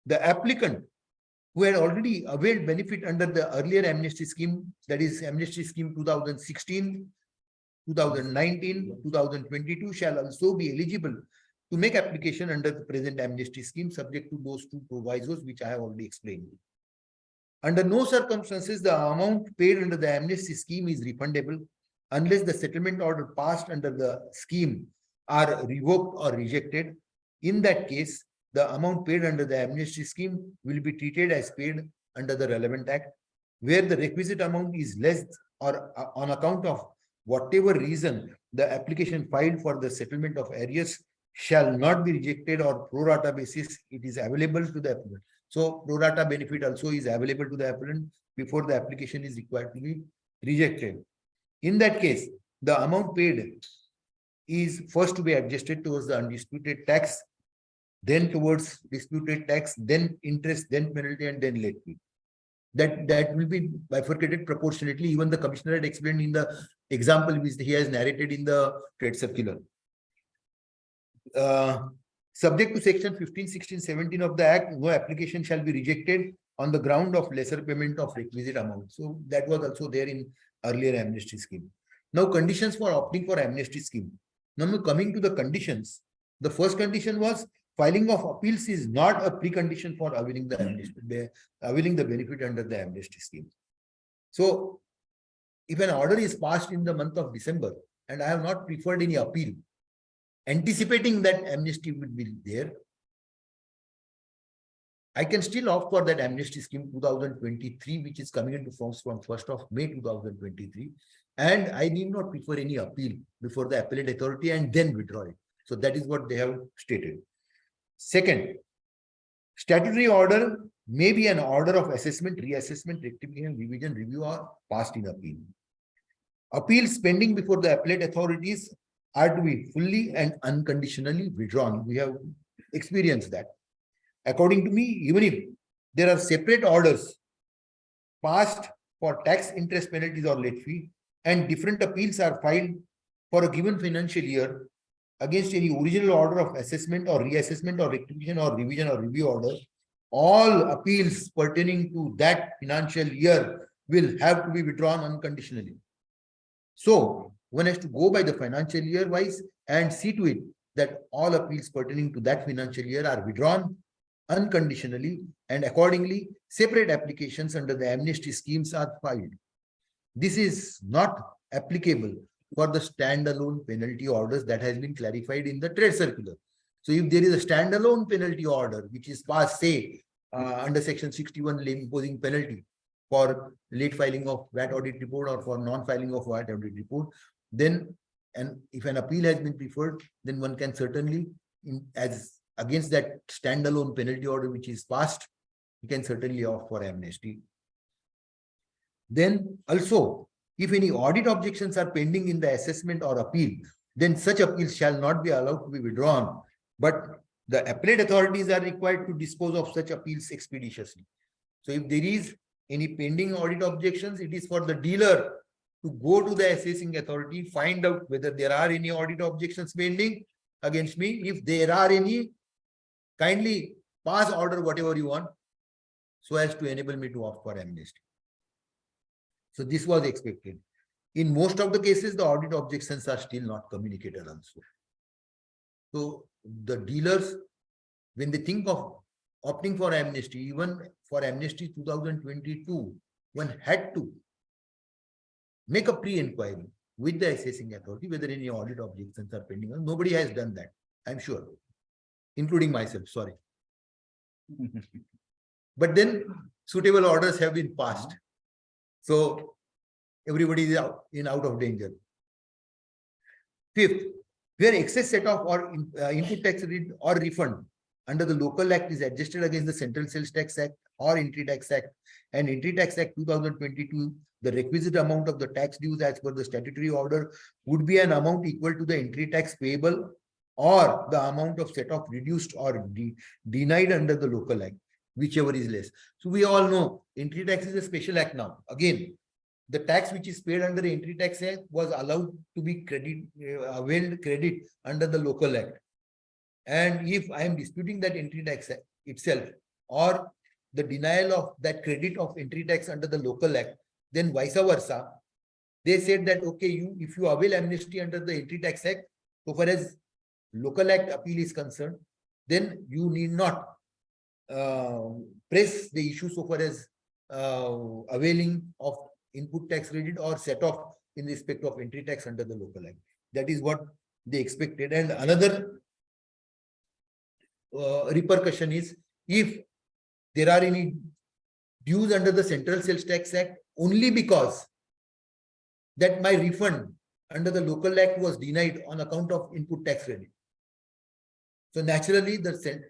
The applicant who had already availed benefit under the earlier amnesty scheme, that is amnesty scheme 2016, 2019, 2022, shall also be eligible to make application under the present amnesty scheme subject to those two provisos which I have already explained. Under no circumstances the amount paid under the amnesty scheme is refundable unless the settlement order passed under the scheme are revoked or rejected. In that case, the amount paid under the amnesty scheme will be treated as paid under the relevant act. Where the requisite amount is less or on account of whatever reason, the application filed for the settlement of arrears shall not be rejected or pro rata basis it is available to the applicant. So pro rata benefit also is available to the applicant before the application is required to be rejected. In that case, the amount paid is first to be adjusted towards the undisputed tax, then towards disputed tax, then interest, then penalty, and then late fee. That will be bifurcated proportionately. Even the commissioner had explained in the example which he has narrated in the trade circular. Subject to section 15, 16, 17 of the Act, no application shall be rejected on the ground of lesser payment of requisite amount. So that was also there in earlier amnesty scheme. Now conditions for opting for amnesty scheme. Now coming to the conditions, the first condition was filing of appeals is not a precondition for availing the amnesty, availing the benefit under the amnesty scheme. So if an order is passed in the month of December and I have not preferred any appeal, anticipating that amnesty will be there, I can still opt for that amnesty scheme 2023, which is coming into force from 1st of May 2023. And I need not prefer any appeal before the appellate authority and then withdraw it. So that is what they have stated. Second, statutory order may be an order of assessment, reassessment, rectification, revision, review, or passed in appeal. Appeals pending before the appellate authorities are to be fully and unconditionally withdrawn. We have experienced that. According to me, even if there are separate orders passed for tax, interest, penalties, or late fee, and different appeals are filed for a given financial year against any original order of assessment or reassessment or rectification or revision or review order, all appeals pertaining to that financial year will have to be withdrawn unconditionally. So one has to go by the financial year wise and see to it that all appeals pertaining to that financial year are withdrawn unconditionally, and accordingly separate applications under the amnesty schemes are filed. This is not applicable for the standalone penalty orders that has been clarified in the trade circular. So if there is a standalone penalty order which is passed, say, under section 61 imposing penalty for late filing of VAT audit report or for non-filing of VAT audit report, then, and if an appeal has been preferred, then one can certainly, as against that standalone penalty order which is passed, you can certainly opt for amnesty. Then also, if any audit objections are pending in the assessment or appeal, then such appeals shall not be allowed to be withdrawn, but the appellate authorities are required to dispose of such appeals expeditiously. So if there is any pending audit objections, it is for the dealer to go to the assessing authority, find out whether there are any audit objections pending against me. If there are any, kindly pass order whatever you want so as to enable me to opt for amnesty. So this was expected. In most of the cases, the audit objections are still not communicated also. So the dealers, when they think of opting for amnesty, even for amnesty 2022, one had to make a pre-inquiry with the assessing authority whether any audit objections are pending. Nobody has done that, I'm sure, including myself, sorry. But then suitable orders have been passed. So everybody is out of danger. Fifth, where excess set off or input tax or refund under the local act is adjusted against the Central Sales Tax Act or Entry Tax Act and Entry Tax Act 2022, the requisite amount of the tax dues as per the statutory order would be an amount equal to the entry tax payable or the amount of set off reduced or denied under the local act, whichever is less. So we all know entry tax is a special act now. Again, the tax which is paid under the Entry Tax Act was allowed to be availed credit under the local act. And if I am disputing that entry tax itself or the denial of that credit of entry tax under the local act, then vice versa, they said that, okay, if you avail amnesty under the Entry Tax Act, so far as local act appeal is concerned, then you need not press the issue so far as availing of input tax credit or set off in respect of entry tax under the local act. That is what they expected. And another repercussion is if there are any dues under the Central Sales Tax Act only because that my refund under the local act was denied on account of input tax credit. So naturally the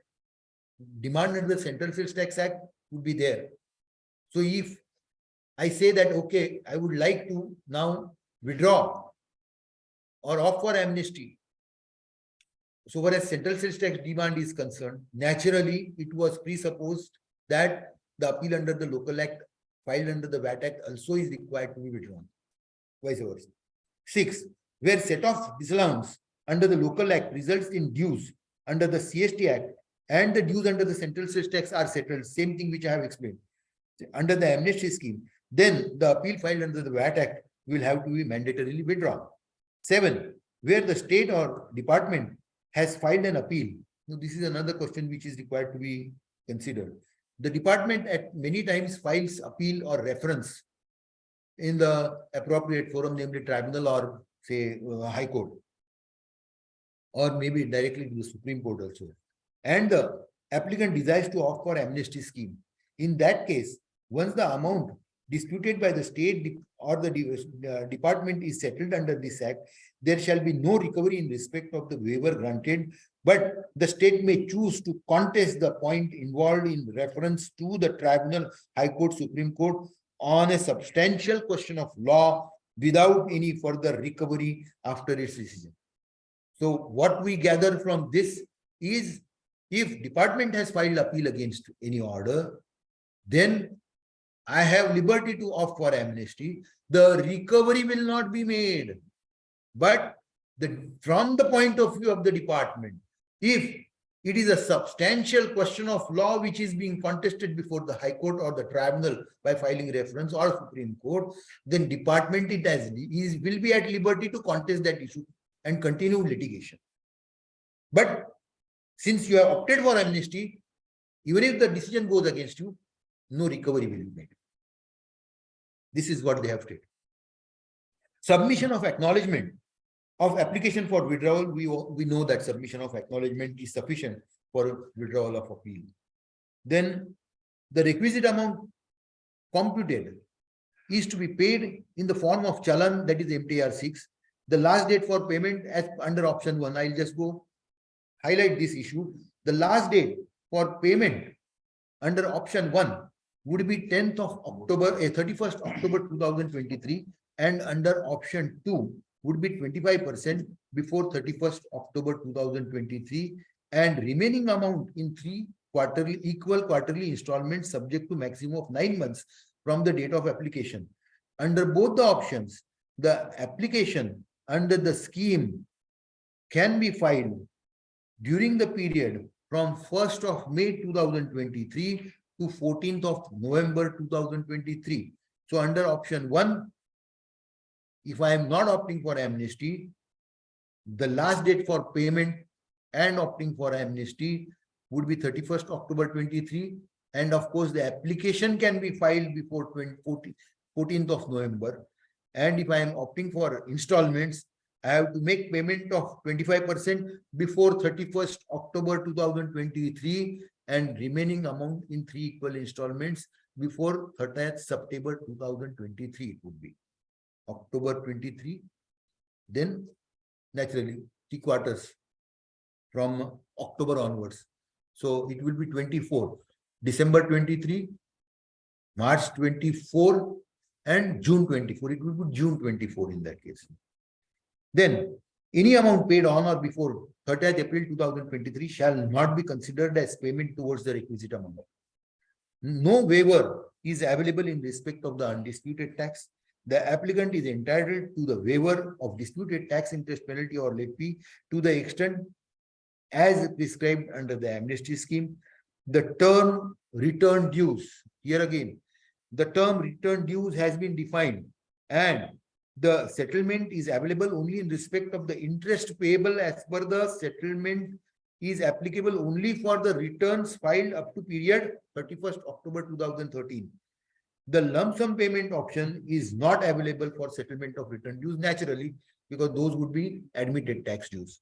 demand under the Central Sales Tax Act would be there. So if I say that, okay, I would like to now withdraw or opt for amnesty, so far as Central Sales Tax demand is concerned, naturally it was presupposed that the appeal under the local act filed under the VAT Act also is required to be withdrawn, vice versa. 6, where set off disallowance under the local act results in dues under the CST Act and the dues under the Central Sales Tax are settled, same thing which I have explained, under the amnesty scheme, then the appeal filed under the VAT Act will have to be mandatorily withdrawn. 7, where the state or department has filed an appeal. Now, this is another question which is required to be considered. The department at many times files appeal or reference in the appropriate forum, namely tribunal or say High Court, or maybe directly to the Supreme Court also. And the applicant desires to opt for amnesty scheme. In that case, once the amount disputed by the state or the department is settled under this act, there shall be no recovery in respect of the waiver granted, but the state may choose to contest the point involved in reference to the tribunal, High Court, Supreme Court on a substantial question of law without any further recovery after its decision. So what we gather from this is, if department has filed appeal against any order, then I have liberty to opt for amnesty. The recovery will not be made. But from the point of view of the department, if it is a substantial question of law which is being contested before the High Court or the tribunal by filing reference or Supreme Court, then department will be at liberty to contest that issue and continue litigation. But since you have opted for amnesty, even if the decision goes against you, no recovery will be made. This is what they have stated. Submission of acknowledgement of application for withdrawal. We know that submission of acknowledgement is sufficient for withdrawal of appeal. Then the requisite amount computed is to be paid in the form of challan, that is MTR 6. The last date for payment as under option 1. I'll just go highlight this issue. The last date for payment under option 1 would be 10th of October, 31st October 2023, and under option 2 would be 25% before 31st October 2023, and remaining amount in 3 equal quarterly installments subject to maximum of 9 months from the date of application. Under both the options, the application under the scheme can be filed during the period from 1st of May 2023 to 14th of November 2023. So under option 1, if I am not opting for amnesty, the last date for payment and opting for amnesty would be 31st October 23. And of course, the application can be filed before 14th of November. And if I am opting for installments, I have to make payment of 25% before 31st October 2023 and remaining amount in 3 equal installments before 30th September 2023. It would be October 23, then naturally 3 quarters from October onwards. So it will be 24, December 23, March 24, and June 24. It will be June 24 in that case. Then any amount paid on or before 30th April 2023 shall not be considered as payment towards the requisite amount. No waiver is available in respect of the undisputed tax. The applicant is entitled to the waiver of disputed tax, interest, penalty, or late fee to the extent as prescribed under the amnesty scheme. The term return dues, here again, the term return dues has been defined, and the settlement is available only in respect of the interest payable as per the settlement is applicable only for the returns filed up to period 31st October 2013. The lump sum payment option is not available for settlement of return dues naturally, because those would be admitted tax dues.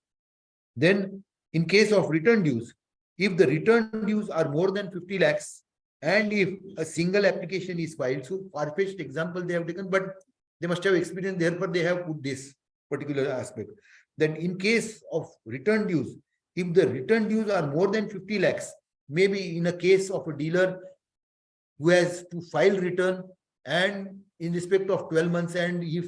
Then in case of return dues, if the return dues are more than 50 lakhs and if a single application is filed, so far-fetched example they have taken, but they must have experience, therefore they have put this particular aspect. That in case of return dues, if the return dues are more than 50 lakhs, maybe in a case of a dealer who has to file return and in respect of 12 months, and if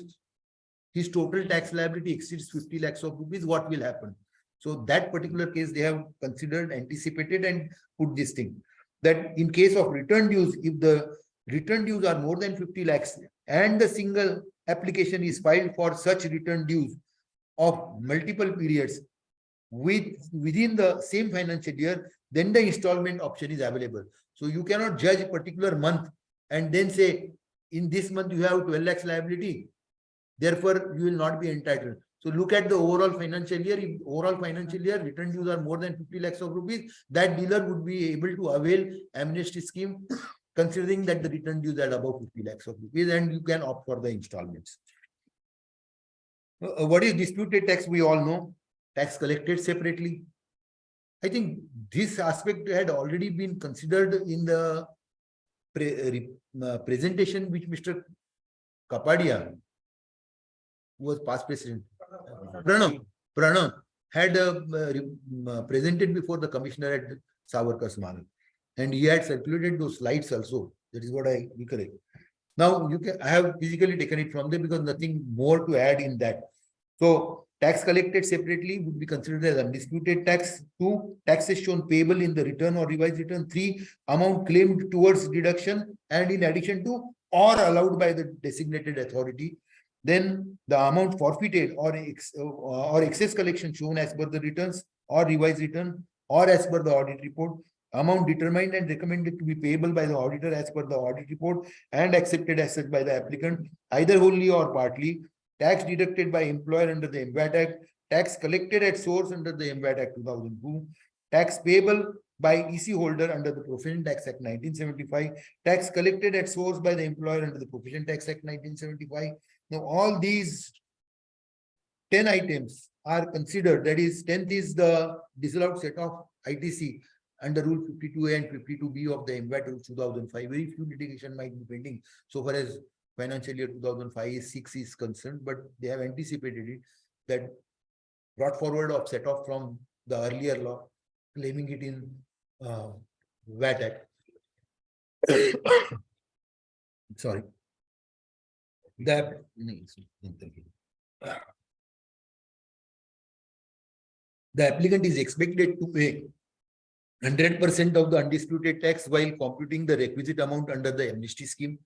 his total tax liability exceeds 50 lakhs of rupees, what will happen? So that particular case they have considered, anticipated, and put this thing. That in case of return dues, if the return dues are more than 50 lakhs and the single application is filed for such return dues of multiple periods within the same financial year, then the installment option is available. So you cannot judge a particular month and then say, in this month you have 12 lakhs liability, therefore you will not be entitled. So look at the overall financial year. If overall financial year return dues are more than 50 lakhs of rupees, that dealer would be able to avail amnesty scheme, considering that the return dues are above 50 lakhs of rupees, and you can opt for the installments. What is disputed tax? We all know. Tax collected separately. I think this aspect had already been considered in the presentation which Mr. Kapadia, who was past president, Pranav had presented before the commissioner at Savarkar's Mahal, and he had circulated those slides also. That is what I recollect. Now I have physically taken it from there because nothing more to add in that. So tax collected separately would be considered as undisputed tax. 2, taxes shown payable in the return or revised return. 3, amount claimed towards deduction and in addition to or allowed by the designated authority. Then the amount forfeited or excess collection shown as per the returns or revised return or as per the audit report. Amount determined and recommended to be payable by the auditor as per the audit report and accepted as such by the applicant, either wholly or partly. Tax deducted by employer under the MVAT Act. Tax collected at source under the MVAT Act 2002. Tax payable by EC holder under the Profession Tax Act 1975. Tax collected at source by the employer under the Profession Tax Act 1975. Now all these 10 items are considered. That is, 10th is the disallowed set of ITC under Rule 52A and 52B of the MVAT Rule 2005. Very few litigation might be pending so far as financial year 2005-6 is concerned, but they have anticipated it, that brought forward of set off from the earlier law, claiming it in VAT Act. Sorry. The applicant is expected to pay 100% of the undisputed tax while computing the requisite amount under the amnesty scheme.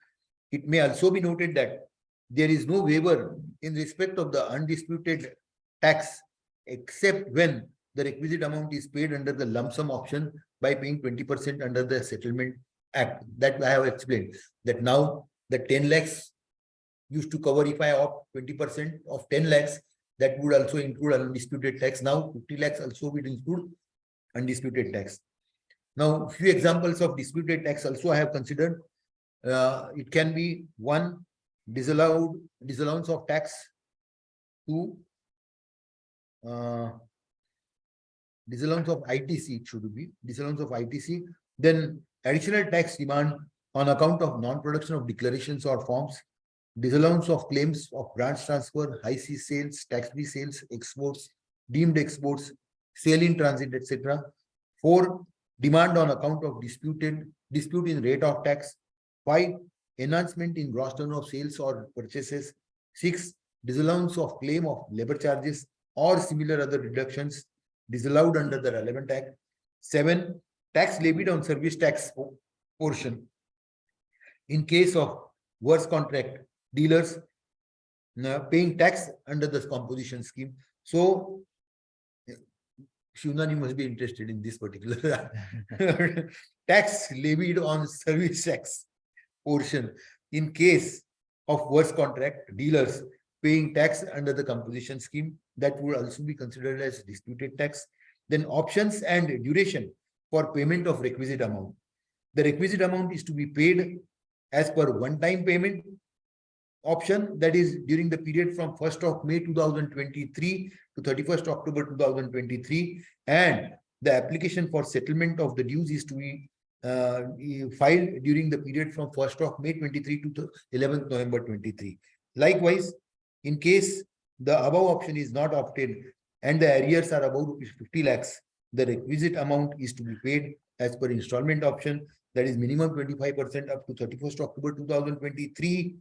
It may also be noted that there is no waiver in respect of the undisputed tax except when the requisite amount is paid under the lump sum option by paying 20% under the Settlement Act. That I have explained. That now the 10 lakhs used to cover, if I opt 20% of 10 lakhs, that would also include undisputed tax. Now 50 lakhs also would include undisputed tax. Now, few examples of disputed tax also I have considered. It can be one, disallowance of tax. Two, disallowance of ITC, it should be disallowance of ITC. Then additional tax demand on account of non-production of declarations or forms, disallowance of claims of branch transfer, high C sales, tax-free sales, exports, deemed exports, sale in transit, etc. 4, demand on account of dispute in rate of tax. 5, enhancement in gross turnover of sales or purchases. 6, disallowance of claim of labor charges or similar other deductions disallowed under the relevant act. 7, tax levied on service tax portion. In case of worse contract, dealers paying tax under the composition scheme. So, Shivnani must be interested in this particular tax levied on service tax portion. In case of worse contract, dealers paying tax under the composition scheme, that would also be considered as disputed tax. Then options and duration for payment of requisite amount. The requisite amount is to be paid as per one-time payment option, that is during the period from 1st of May 2023 to 31st October 2023, and the application for settlement of the dues is to be filed during the period from 1st of May 23 to 11th November 23. Likewise, in case the above option is not opted and the arrears are above 50 lakhs, the requisite amount is to be paid as per installment option, that is minimum 25% up to 31st October 2023,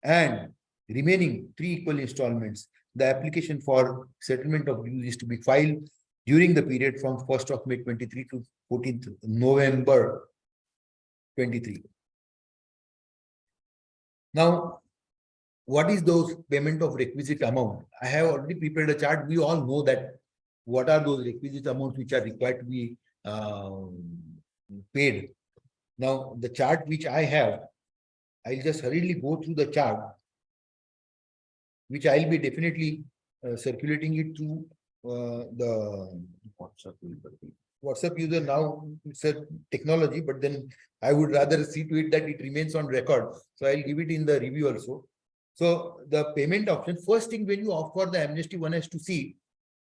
and remaining 3 equal installments. The application for settlement of dues is to be filed during the period from 1st of May 23 to 14th November 23. Now, what is those payment of requisite amount? I have already prepared a chart. We all know that what are those requisite amounts which are required to be paid. Now, the chart which I have, I'll just hurriedly go through the chart, which I'll be definitely circulating it to the WhatsApp user. Now it's a technology, but then I would rather see to it that it remains on record. So I'll give it in the review also. So the payment option, first thing when you opt for the amnesty, one has to see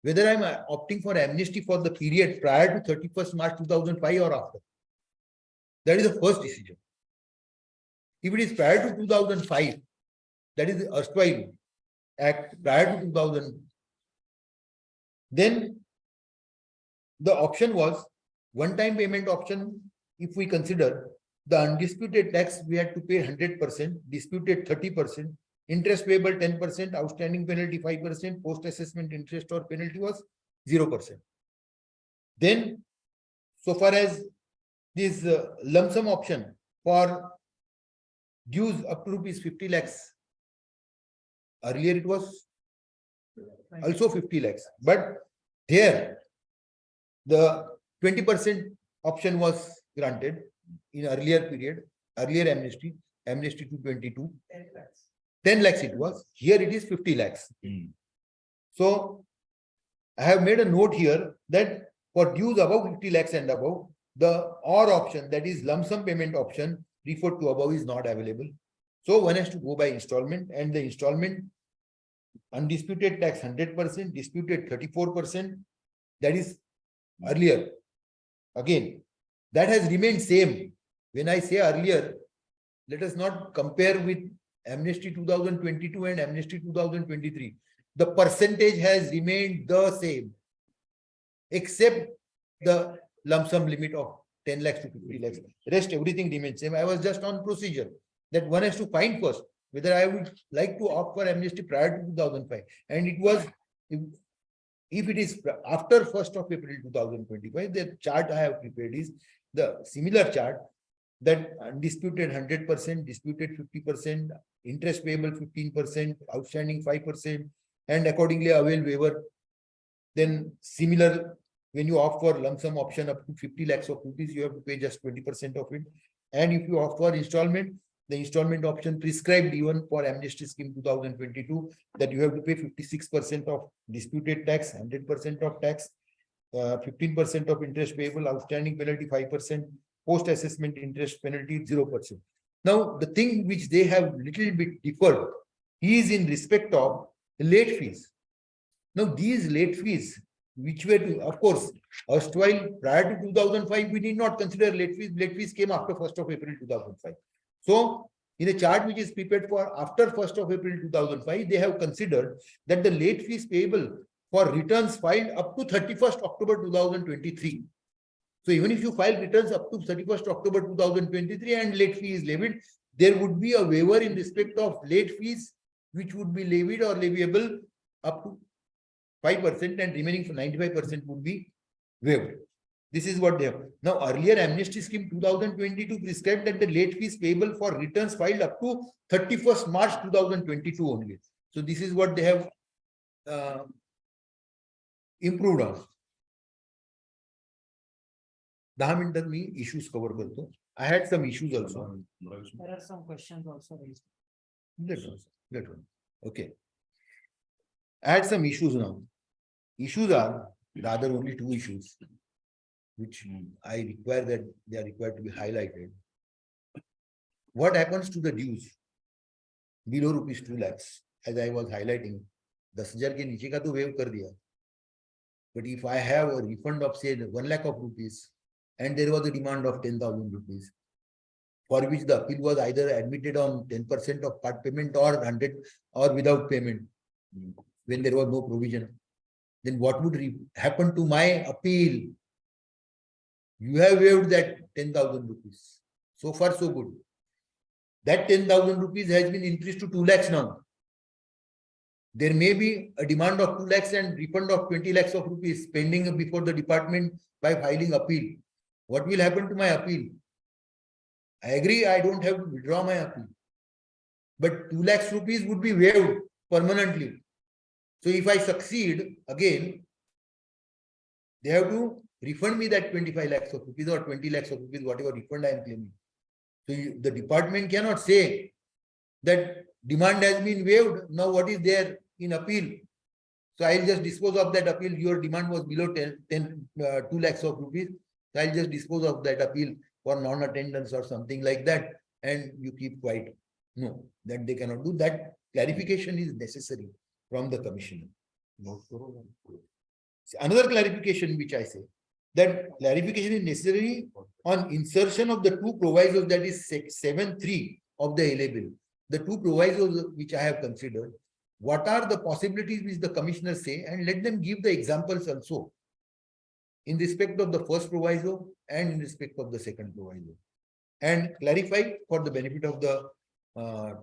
whether I'm opting for amnesty for the period prior to 31st March 2005 or after. That is the first decision. If it is prior to 2005, that is the erstwhile act prior to 2000, then the option was one-time payment option. If we consider the undisputed tax, we had to pay 100%, disputed 30%, interest payable 10%, outstanding penalty 5%, post-assessment interest or penalty was 0%. Then, so far as this lump sum option for dues up to rupees 50 lakhs, earlier it was also 50 lakhs, but there the 20% option was granted in earlier period, earlier amnesty to 22. 10 lakhs it was. Here it is 50 lakhs. So I have made a note here that for dues above 50 lakhs and above, the OR option, that is lump sum payment option referred to above, is not available. So one has to go by installment, and the installment undisputed tax 100%, disputed 34%. That is earlier. Again, that has remained same. When I say earlier, let us not compare with amnesty 2022 and amnesty 2023. The percentage has remained the same, except the lump sum limit of 10 lakhs to 50 lakhs. Rest everything remains same. I was just on procedure that one has to find first whether I would like to opt for amnesty prior to 2005. And it was, if it is after 1st of April 2025, the chart I have prepared is the similar chart, that undisputed 100%, disputed 50%, interest payable 15%, outstanding 5%, and accordingly avail waiver. Then similar, when you opt for lump sum option up to 50 lakhs of rupees, you have to pay just 20% of it. And if you opt for installment, the installment option prescribed even for amnesty scheme 2022, that you have to pay 56% of disputed tax, 100% of tax, 15% of interest payable, outstanding penalty 5%, post-assessment interest penalty 0%. Now, the thing which they have little bit differed is in respect of late fees. Now, these late fees, which were, of course, erstwhile prior to 2005, we did not consider late fees. Late fees came after 1st of April 2005. So, in a chart which is prepared for after 1st of April 2005, they have considered that the late fees payable for returns filed up to 31st October 2023. So even if you file returns up to 31st October 2023 and late fee is levied, there would be a waiver in respect of late fees which would be levied or leviable up to 5% and remaining for 95% would be waived. This is what they have. Now, earlier amnesty scheme 2022 prescribed that the late fees payable for returns filed up to 31st March 2022 only. So this is what they have improved on. 10 मिनिटात मी issues cover करतो. I had some issues also. There are some questions also raised. Let one. Okay. I had some issues now. Issues are rather only two issues, which I require that they are required to be highlighted. What happens to the dues below rupees 2 lakhs? As I was highlighting, 10,000 के नीचे का तो waive कर दिया. But if I have a refund of say 1 lakh of rupees and there was a demand of 10,000 rupees, for which the appeal was either admitted on 10% of part payment or 100 or without payment, when there was no provision, then what would happen to my appeal? You have waived that 10,000 rupees. So far, so good. That 10,000 rupees has been increased to 2 lakhs now. There may be a demand of 2 lakhs and refund of 20 lakhs of rupees pending before the department by filing appeal. What will happen to my appeal? I agree, I don't have to withdraw my appeal. But 2 lakhs rupees would be waived permanently. So if I succeed again, they have to refund me that 25 lakhs of rupees or 20 lakhs of rupees, whatever refund I am claiming. So the department cannot say that demand has been waived. Now what is there in appeal? So I'll just dispose of that appeal. Your demand was below 2 lakhs of rupees. So I'll just dispose of that appeal for non-attendance or something like that. And you keep quiet. No, that they cannot do. That clarification is necessary from the commissioner. Another clarification which I say, that clarification is necessary on insertion of the two provisos, that is 7(3) of the LA bill. The two provisos which I have considered, what are the possibilities which the commissioner say, and let them give the examples also in respect of the first proviso and in respect of the second proviso, and clarify for the benefit of the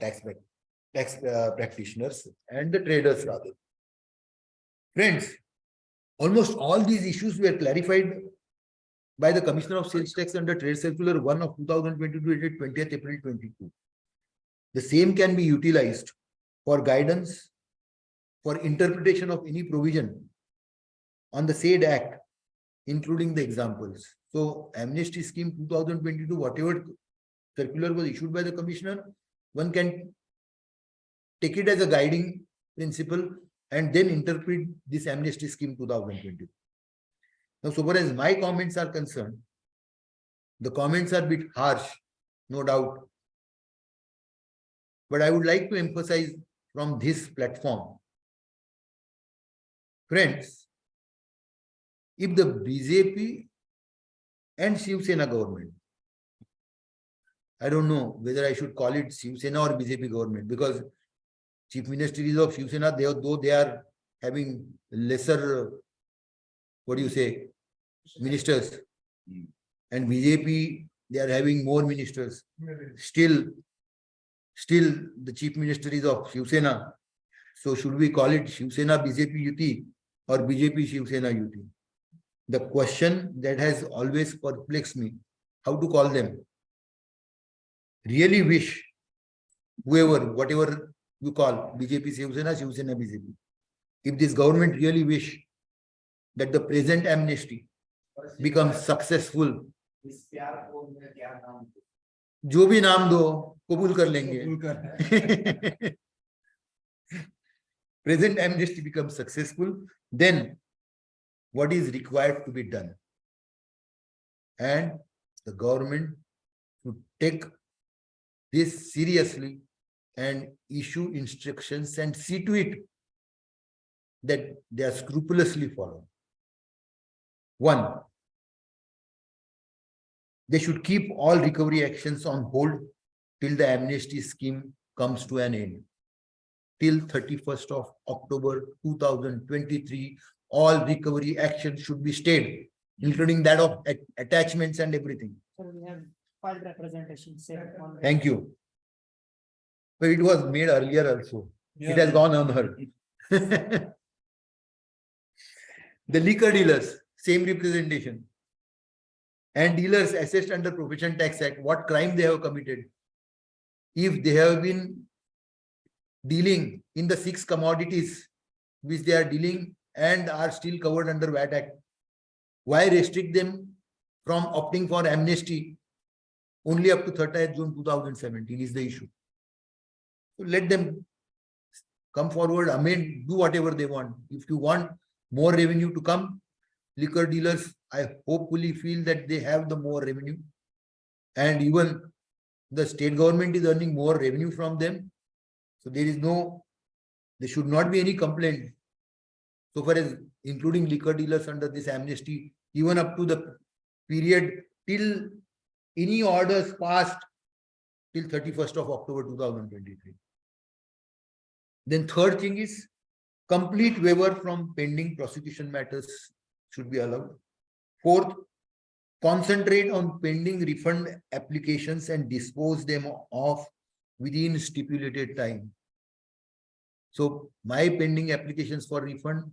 tax practitioners and the traders rather. Friends, almost all these issues were clarified by the Commissioner of Sales Tax under Trade Circular 1 of 2022 dated 20th April 22. The same can be utilized for guidance, for interpretation of any provision on the said act, including the examples. So, Amnesty Scheme 2022, whatever circular was issued by the Commissioner, one can take it as a guiding principle and then interpret this Amnesty Scheme 2022. Now, so far as my comments are concerned, the comments are a bit harsh, no doubt. But I would like to emphasize from this platform, friends, if the BJP and Shiv Sena government, I don't know whether I should call it Shiv Sena or BJP government, because Chief Ministries of Shiv Sena, though they are having lesser, what do you say, ministers, and BJP, they are having more ministers. Still the Chief Ministries of Shiv Sena. So should we call it Shiv Sena BJP Yuti or BJP Shiv Sena Yuti? The question that has always perplexed me, how to call them. Really wish whoever, whatever you call, BJP Shiv Sena BJP, if this government really wish that the present amnesty becomes successful, जो भी नाम दो कबूल कर लेंगे. Present amnesty becomes successful, then what is required to be done. And the government should take this seriously and issue instructions and see to it that they are scrupulously followed. One, they should keep all recovery actions on hold till the amnesty scheme comes to an end. Till 31st of October 2023, all recovery actions should be stayed, including that of attachments and everything. So we have filed representation. Thank you. But it was made earlier also. It has gone unheard. The liquor dealers, same representation. And dealers assessed under Profession Tax Act, what crime they have committed. If they have been dealing in the 6 commodities which they are dealing and are still covered under VAT Act, why restrict them from opting for amnesty only up to 30th June 2017 is the issue. So let them come forward, amend, do whatever they want. If you want more revenue to come, liquor dealers, I hopefully feel that they have the more revenue. And even the state government is earning more revenue from them. So there should not be any complaint. So far as including liquor dealers under this amnesty, even up to the period till any orders passed till 31st of October 2023. Then third thing is complete waiver from pending prosecution matters should be allowed. Fourth, concentrate on pending refund applications and dispose them off within stipulated time. So my pending applications for refund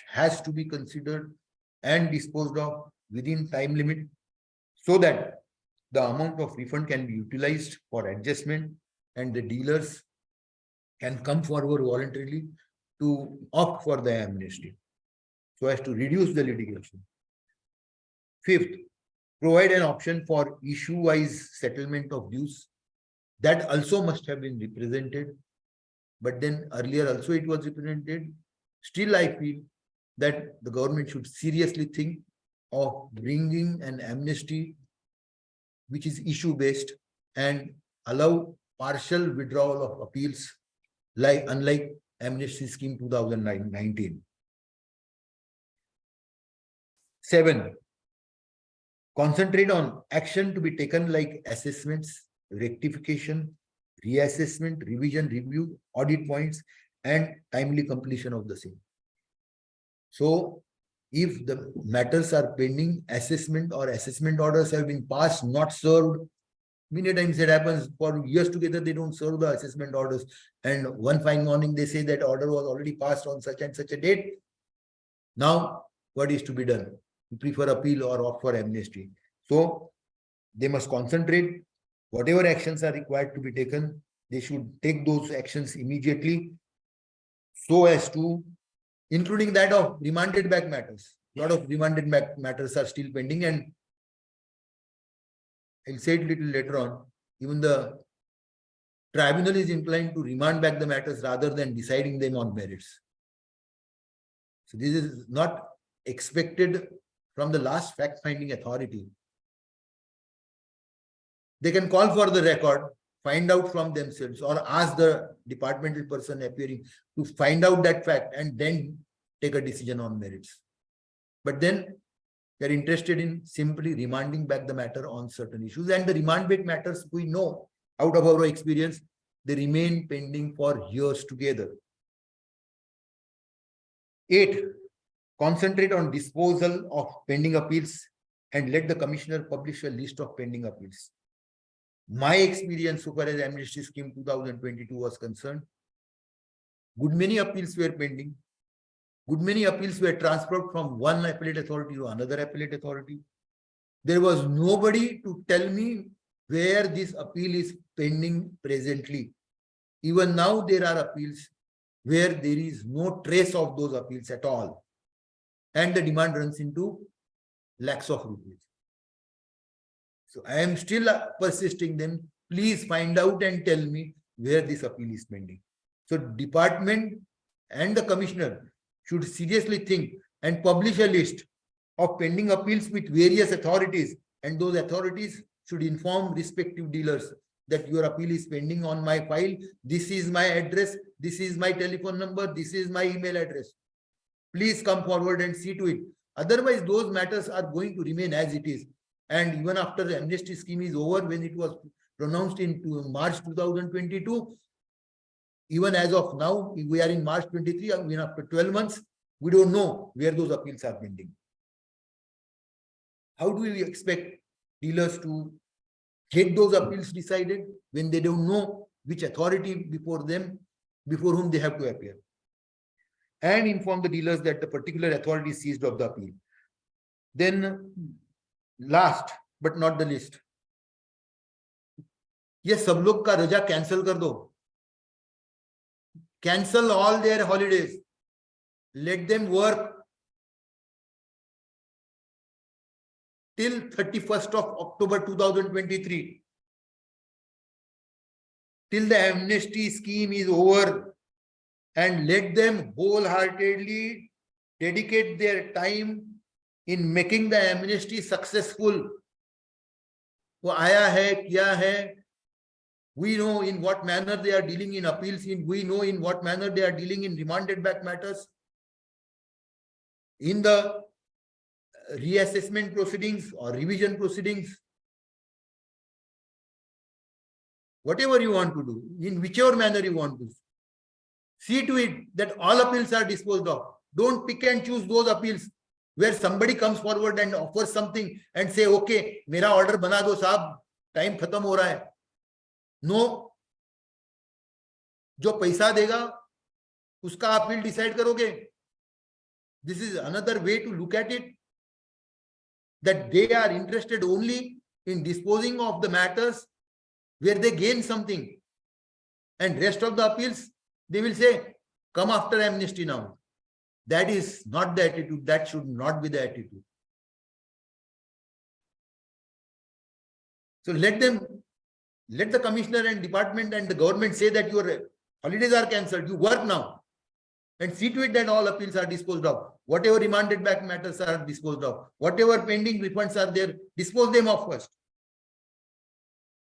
has to be considered and disposed of within time limit so that the amount of refund can be utilized for adjustment and the dealers can come forward voluntarily to opt for the amnesty so as to reduce the litigation. Fifth, provide an option for issue-wise settlement of dues. That also must have been represented, but then earlier also it was represented. Still, I feel that the government should seriously think of bringing an amnesty which is issue-based and allow partial withdrawal of appeals, unlike Amnesty Scheme 2019. 7. Concentrate on action to be taken like assessments, rectification, reassessment, revision, review, audit points, and timely completion of the same. So, if the matters are pending, assessment or assessment orders have been passed, not served, many times it happens for years together, they don't serve the assessment orders. And one fine morning, they say that order was already passed on such and such a date. Now, what is to be done? You prefer appeal or opt for amnesty. So, they must concentrate. Whatever actions are required to be taken, they should take those actions immediately so as to, including that of remanded back matters. A lot of remanded back matters are still pending, and I'll say it a little later on. Even the tribunal is inclined to remand back the matters rather than deciding them on merits. So this is not expected from the last fact-finding authority. They can call for the record, find out from themselves, or ask the departmental person appearing to find out that fact and then take a decision on merits. But then they're interested in simply remanding back the matter on certain issues. And the remand back matters, we know out of our experience, they remain pending for years together. 8. Concentrate on disposal of pending appeals and let the commissioner publish a list of pending appeals. My experience so far as Amnesty Scheme 2022 was concerned, good many appeals were pending. Good many appeals were transferred from one appellate authority to another appellate authority. There was nobody to tell me where this appeal is pending presently. Even now, there are appeals where there is no trace of those appeals at all. And the demand runs into lakhs of rupees. So I am still persisting them. Please find out and tell me where this appeal is pending. So department and the commissioner should seriously think and publish a list of pending appeals with various authorities, and those authorities should inform respective dealers that your appeal is pending on my file. This is my address. This is my telephone number. This is my email address. Please come forward and see to it. Otherwise, those matters are going to remain as it is. And even after the amnesty scheme is over, when it was pronounced in March 2022, even as of now, we are in March 23, even after 12 months, we don't know where those appeals are pending. How do we expect dealers to get those appeals decided when they don't know which authority before whom they have to appear? And inform the dealers that the particular authority is seized of the appeal. Then, last but not the least, ये सब लोग का रजा cancel कर दो. Cancel all their holidays. Let them work till 31st of October 2023. Till the amnesty scheme is over, and let them wholeheartedly dedicate their time in making the amnesty successful. वो आया है, किया है. We know in what manner they are dealing in appeals. We know in what manner they are dealing in remanded back matters. In the reassessment proceedings or revision proceedings. Whatever you want to do, in whichever manner you want to. See to it that all appeals are disposed of. Don't pick and choose those appeals where somebody comes forward and offers something and say, okay, मेरा order बना दो साहब, time खत्म हो रहा है. No. जो पैसा देगा उसका appeal decide करोगे. This is another way to look at it. That they are interested only in disposing of the matters where they gain something. And rest of the appeals, they will say, come after amnesty now. That is not the attitude. That should not be the attitude. So let the commissioner and department and the government say that your holidays are cancelled. You work now. And see to it that all appeals are disposed of. Whatever remanded back matters are disposed of. Whatever pending refunds are there, dispose them of first.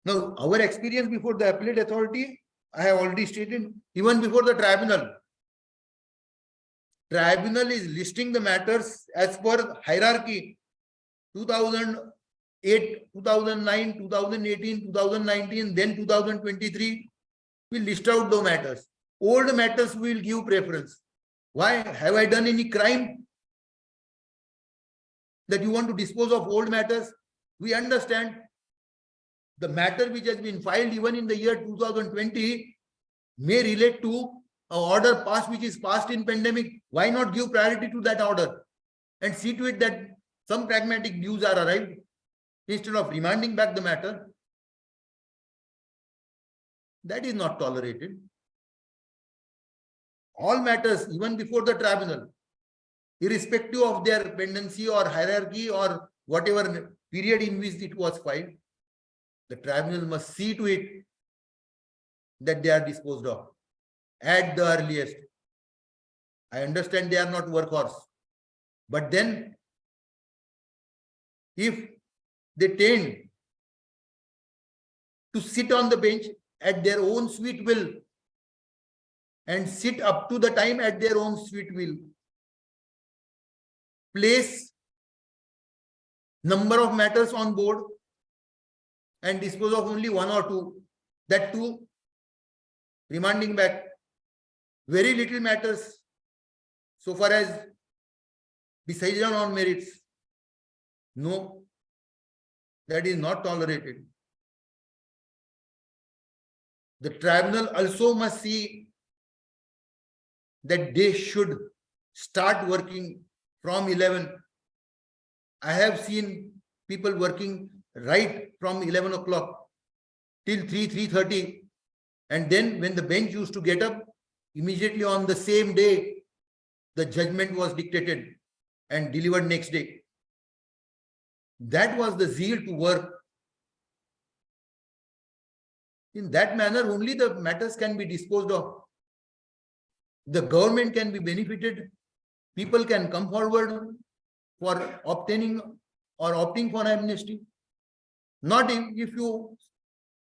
Now, our experience before the appellate authority, I have already stated, even before the tribunal. Tribunal is listing the matters as per hierarchy. 2008, 2009, 2018, 2019, then 2023. We list out the matters. Old matters we will give preference. Why? Have I done any crime that you want to dispose of old matters? We understand the matter which has been filed even in the year 2020 may relate to an order passed which is passed in pandemic. Why not give priority to that order and see to it that some pragmatic views are arrived instead of remanding back the matter? That is not tolerated. All matters, even before the tribunal, irrespective of their pendency or hierarchy or whatever period in which it was filed, the tribunal must see to it that they are disposed of at the earliest. I understand they are not workhorse, but then if they tend to sit on the bench at their own sweet will and sit up to the time at their own sweet will, place number of matters on board and dispose of only one or two, that too remanding back. Very little matters so far as decision on merits. No, that is not tolerated. The tribunal also must see that they should start working from 11. I have seen people working right from 11 o'clock till 3:30. And then when the bench used to get up, immediately on the same day, the judgment was dictated and delivered next day. That was the zeal to work. In that manner, only the matters can be disposed of. The government can be benefited people can come forward for obtaining or opting for amnesty. Not if you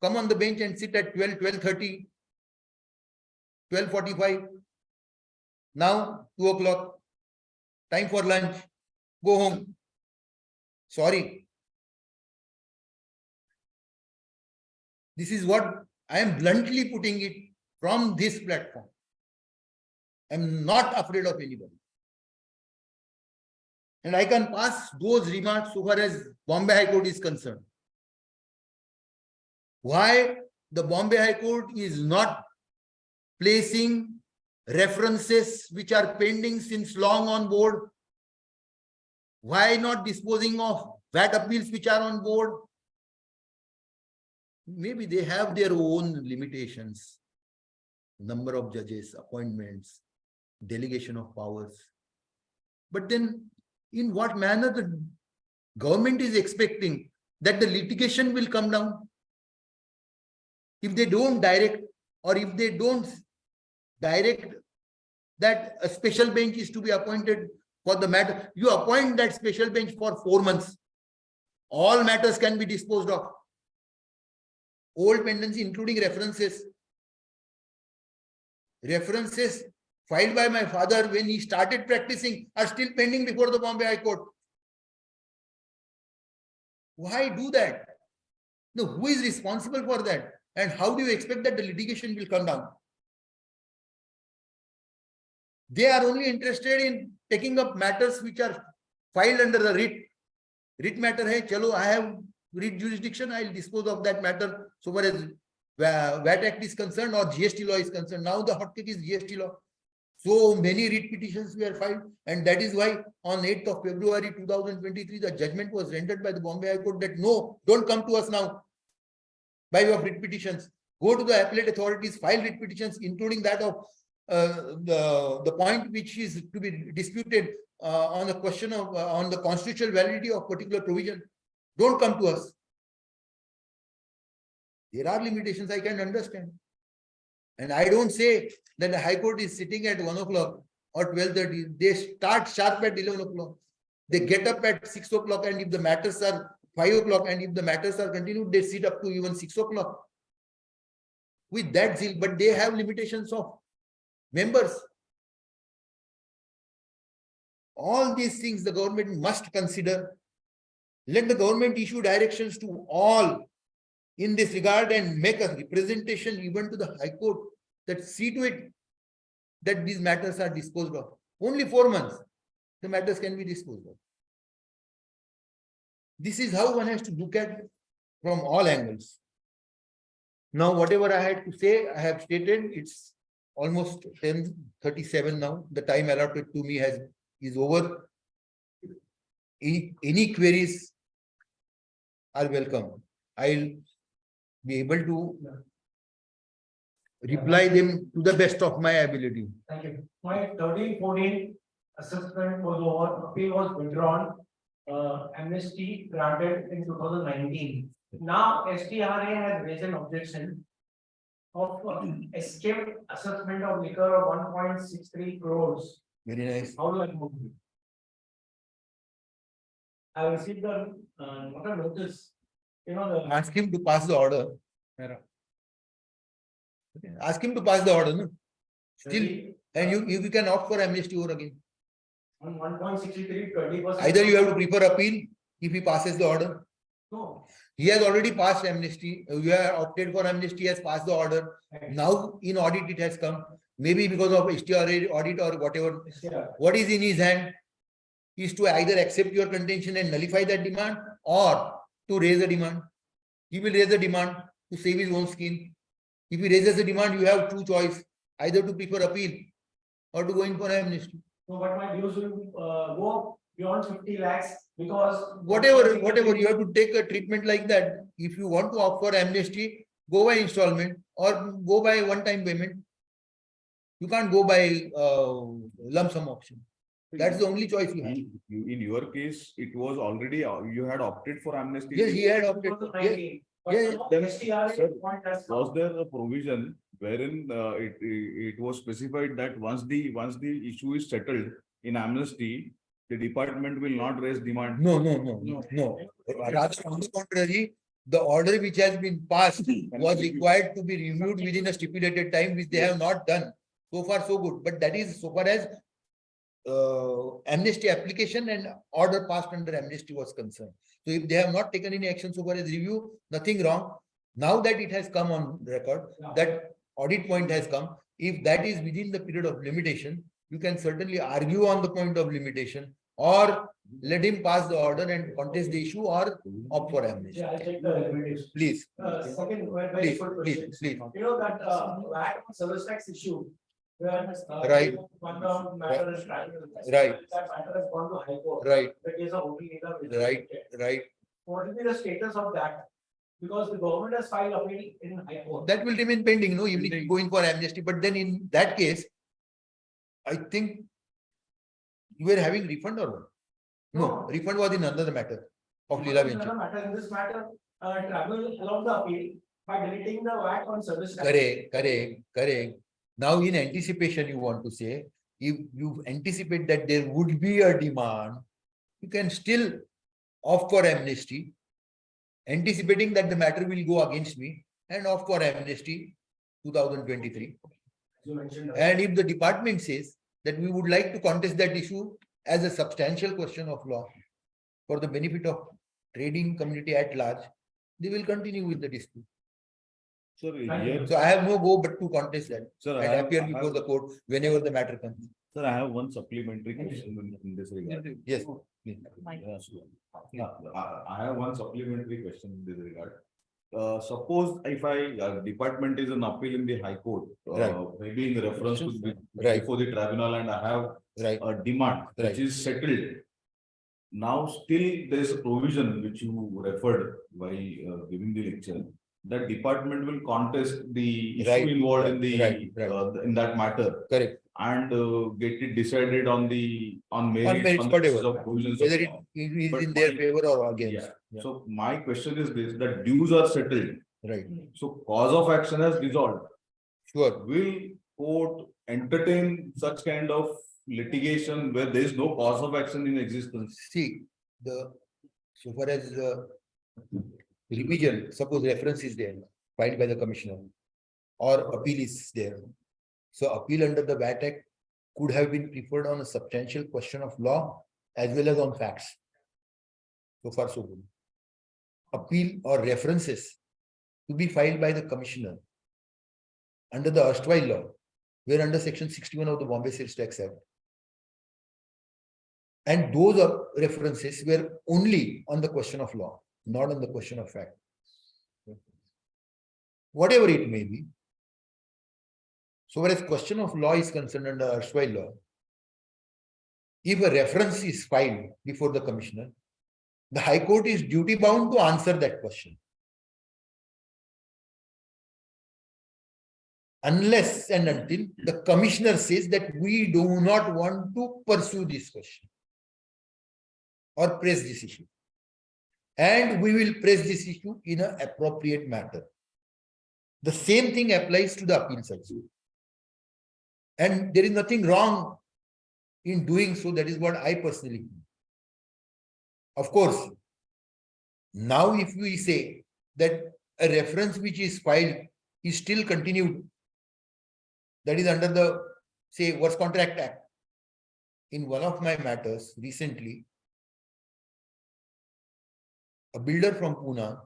come on the bench and sit at 12, 12:30, 12:45. Now 2 o'clock, time for lunch, go home. Sorry. This is what I am bluntly putting it from this platform. I am not afraid of anybody. And I can pass those remarks so far as Bombay High Court is concerned. Why the Bombay High Court is not placing references which are pending since long on board? Why not disposing of VAT appeals which are on board? Maybe they have their own limitations. Number of judges, appointments, delegation of powers. But then in what manner the government is expecting that the litigation will come down? If they don't direct, or if they don't direct that a special bench is to be appointed for the matter, you appoint that special bench for 4 months. All matters can be disposed of. Old pendency, including references. References filed by my father when he started practicing are still pending before the Bombay High Court. Why do that? No, who is responsible for that? And how do you expect that the litigation will come down? They are only interested in taking up matters which are filed under the writ. Writ matter hai, chalo, I have writ jurisdiction, I will dispose of that matter so far as VAT Act is concerned or GST law is concerned. Now the hot cake is GST law. So many writ petitions were filed, and that is why on 8th of February 2023, the judgment was rendered by the Bombay High Court that no, don't come to us now by way of writ petitions. Go to the appellate authorities, file writ petitions, including that of the point which is to be disputed on the question of on the constitutional validity of particular provision. Don't come to us. There are limitations, I can understand. And I don't say that the High Court is sitting at 1 o'clock or 12:30. They start sharp at 11 o'clock. They get up at 6 o'clock, and if the matters are 5 o'clock, and if the matters are continued, they sit up to even 6 o'clock. With that zeal, but they have limitations of members. All these things the government must consider. Let the government issue directions to all in this regard and make a representation even to the High Court that see to it that these matters are disposed of. Only 4 months, the matters can be disposed of. This is how one has to look at from all angles. Now, whatever I had to say, I have stated. It's almost 10:37 now. The time allotted to me is over. Any queries are welcome. I'll be able to reply them to the best of my ability. Thank you. My 13-14 assessment was over, appeal was withdrawn, amnesty granted in 2019. Now STRA has raised an objection of escaped assessment of liquor of 1.63 crores. Very nice. How do I move it? I received the not a notice, you know, the Ask him to pass the order. Ask him to pass the order. No? Still, and you can opt for amnesty over again. on 1.63, 20%. Either you have to prefer appeal if he passes the order. No. He has already passed amnesty. You have opted for amnesty, has passed the order. Right. Now in audit it has come. Maybe because of STRA audit or whatever. Yeah. What is in his hand is to either accept your contention and nullify that demand or to raise a demand. He will raise a demand to save his own skin. If he raises a demand, you have two choices, either to prefer appeal or to go in for amnesty. So but my dues will go beyond 50 lakhs because Whatever, you have to take a treatment like that. If you want to opt for amnesty, go by installment or go by one-time payment. You can't go by lump sum option. That's the only choice you have. In your case, it was already, you had opted for amnesty. Yes, he had opted. Yes. 2019. But Yeah, now then, STRA sir, point has Was come. there a provision wherein it was specified that once the issue is settled, in amnesty, the department will not raise demand. No. Rather on the contrary, the order which has been passed was required to be reviewed within a stipulated time, which they have not done. So far, so good. But that is so far as amnesty application and order passed under amnesty was concerned. So if they have not taken any action so far as review, nothing wrong. Now that it has come on record, that audit point has come, if that is within the period of limitation, you can certainly argue on the point of limitation or let him pass the order and contest the issue or opt for amnesty. Yeah, I'll take the limitation. Please, Second, very please, good please, question. please. You know that VAT on service tax issue. Where, Right. one matter is tried. Right. That matter has gone to High Court. Right, The case of OP Nida. which is right, rejected. right. What will be the status of that? Because the government has filed appeal in High Court. That will remain pending, no, even if you go in for amnesty, but then in that case, I think you were having refund or what? No, No. refund was in another matter of Leela Another Venture. matter, in this matter, tribunal allowed the appeal by deleting the VAT on service tax. Correct. Now in anticipation, you want to say, if you anticipate that there would be a demand, you can still opt for amnesty, anticipating that the matter will go against me and opt for amnesty 2023. You mentioned. And if the department says that we would like to contest that issue as a substantial question of law for the benefit of trading community at large, they will continue with the dispute. Sir, Thank you. here, So I have no go but to contest that sir, and appear before the court whenever the matter comes. sir, I have one supplementary question in this regard. Yes, please. Yeah, I have one supplementary question in this regard. Suppose if department is an appeal in the High Court, Right. maybe in reference to Right. before the tribunal, and I have Right, a demand Right. which is settled. Now still there is a provision which you referred by giving the lecture, that department will contest the issue Right, involved in right, the right. in that matter correct. and get it decided on merits, merits, on the basis whatever. of provisions of Whether law. it is But in their my- favor or against. Yeah. Yeah. So my question is this, that dues are settled. Right, So cause of action has dissolved. sure. Will court entertain such kind of litigation where there is no cause of action in existence? See, so far as revision, suppose reference is there, filed by the commissioner, or appeal is there. So appeal under the VAT Act could have been preferred on a substantial question of law as well as on facts. So far, so good. Appeal or references to be filed by the commissioner under the erstwhile law, where under section 61 of the Bombay Sales Tax Act. And those references were only on the question of law, not on the question of fact. Whatever it may be. So whereas question of law is concerned under erstwhile law, if a reference is filed before the commissioner, the High Court is duty bound to answer that question. Unless and until the commissioner says that we do not want to pursue this question or press this issue. And we will press this issue in an appropriate matter. The same thing applies to the appeals also. And there is nothing wrong in doing so. That is what I personally think. Of course, now if we say that a reference which is filed is still continued, that is under the, say, Works Contract Act. In one of my matters recently, a builder from Pune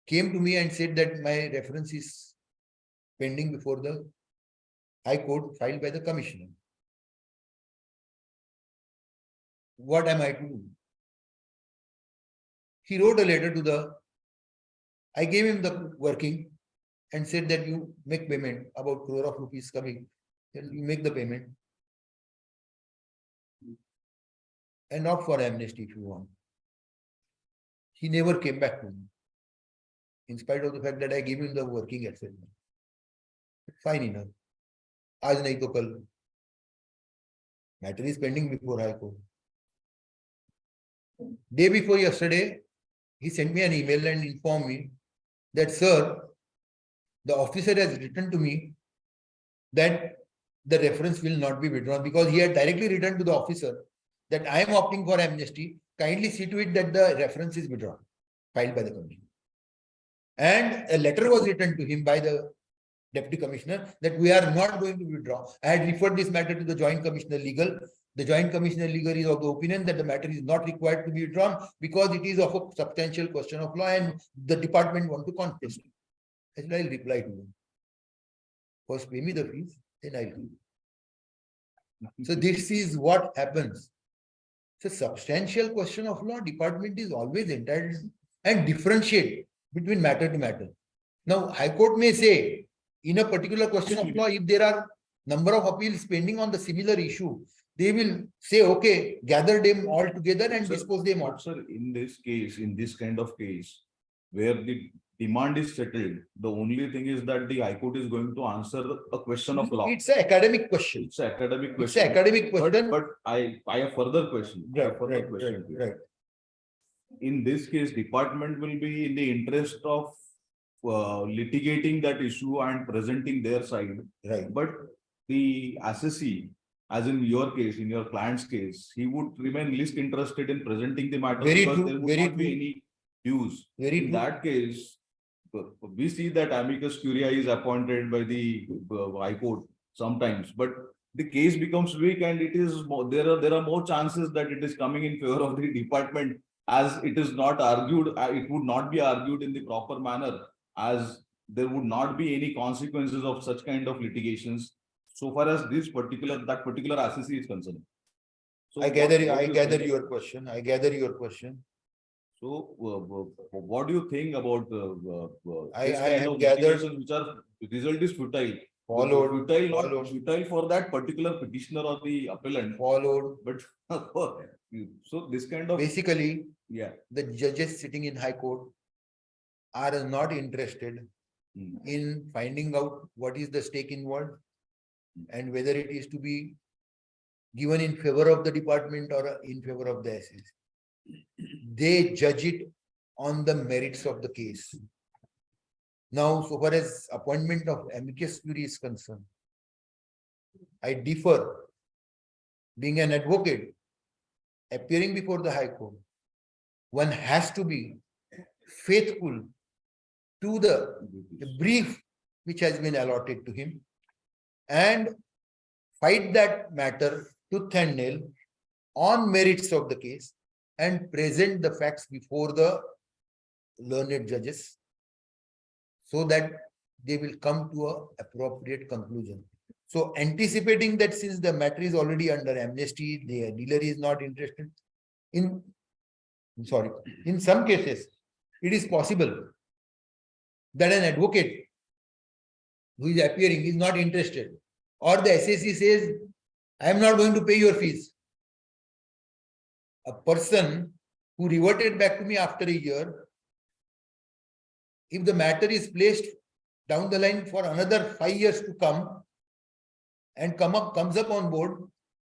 came to me and said that my reference is pending before the High Court filed by the commissioner. What am I to do? He wrote a letter I gave him the working and said that you make payment, about crore of rupees coming, then you make the payment. And not for amnesty if you want. He never came back to me. In spite of the fact that I gave him the working, etc. Fine enough. Aaj nahi to kal. Matter is pending before High Court. Day before yesterday, he sent me an email and informed me that, sir, the officer has written to me that the reference will not be withdrawn because he had directly written to the officer that I am opting for amnesty. Kindly see to it that the reference is withdrawn, filed by the commissioner. And a letter was written to him by the deputy commissioner that we are not going to withdraw. I had referred this matter to the joint commissioner legal. The joint commissioner legal is of the opinion that the matter is not required to be withdrawn because it is of a substantial question of law and the department want to contest it. I said, I'll reply to them. First pay me the fees, then I'll do it. So this is what happens. It's a substantial question of law. Department is always entitled and differentiate between matter to matter. Now, High Court may say, in a particular question of law, if there are number of appeals pending on the similar issue, they will say, okay, gather them all together and Sir, dispose them but out. sir, in this case, in this kind of case, where the demand is settled, the only thing is that the High Court is going to answer a question of law. It's an academic question. It's an academic It's question. an academic question. But I have further question. I have further question. to you. Right. In this case, department will be in the interest of litigating that issue and presenting their side. Right. But the assessee, as in your case, in your client's case, he would remain least interested in presenting the matter Very because true, there would very not be true. any use. Very In true. that case, we see that amicus curiae is appointed by the High Court sometimes, but the case becomes weak and it is more, there are more chances that it is coming in favor of the department as it is not argued, it would not be argued in the proper manner, as there would not be any consequences of such kind of litigations so far as that particular assessee is concerned. So I gather think? your question. I gather your question. So, what do you think about I this kind have of gathered- litigations which are result is futile? Followed, Futile for that particular petitioner or the appellant, followed. but so this kind of, Basically, yeah. the judges sitting in High Court are not interested in finding out what is the stake involved and whether it is to be given in favor of the department or in favor of the assessee. They judge it on the merits of the case. Now, so far as appointment of amicus curiae is concerned, I differ. Being an advocate, appearing before the High Court, one has to be faithful to the brief which has been allotted to him and fight that matter tooth and nail on merits of the case and present the facts before the learned judges so that they will come to an appropriate conclusion. So anticipating that since the matter is already under amnesty, the dealer is not interested in some cases, it is possible that an advocate who is appearing is not interested, or the assessee says, I am not going to pay your fees. A person who reverted back to me after a year, if the matter is placed down the line for another 5 years to come and comes up on board,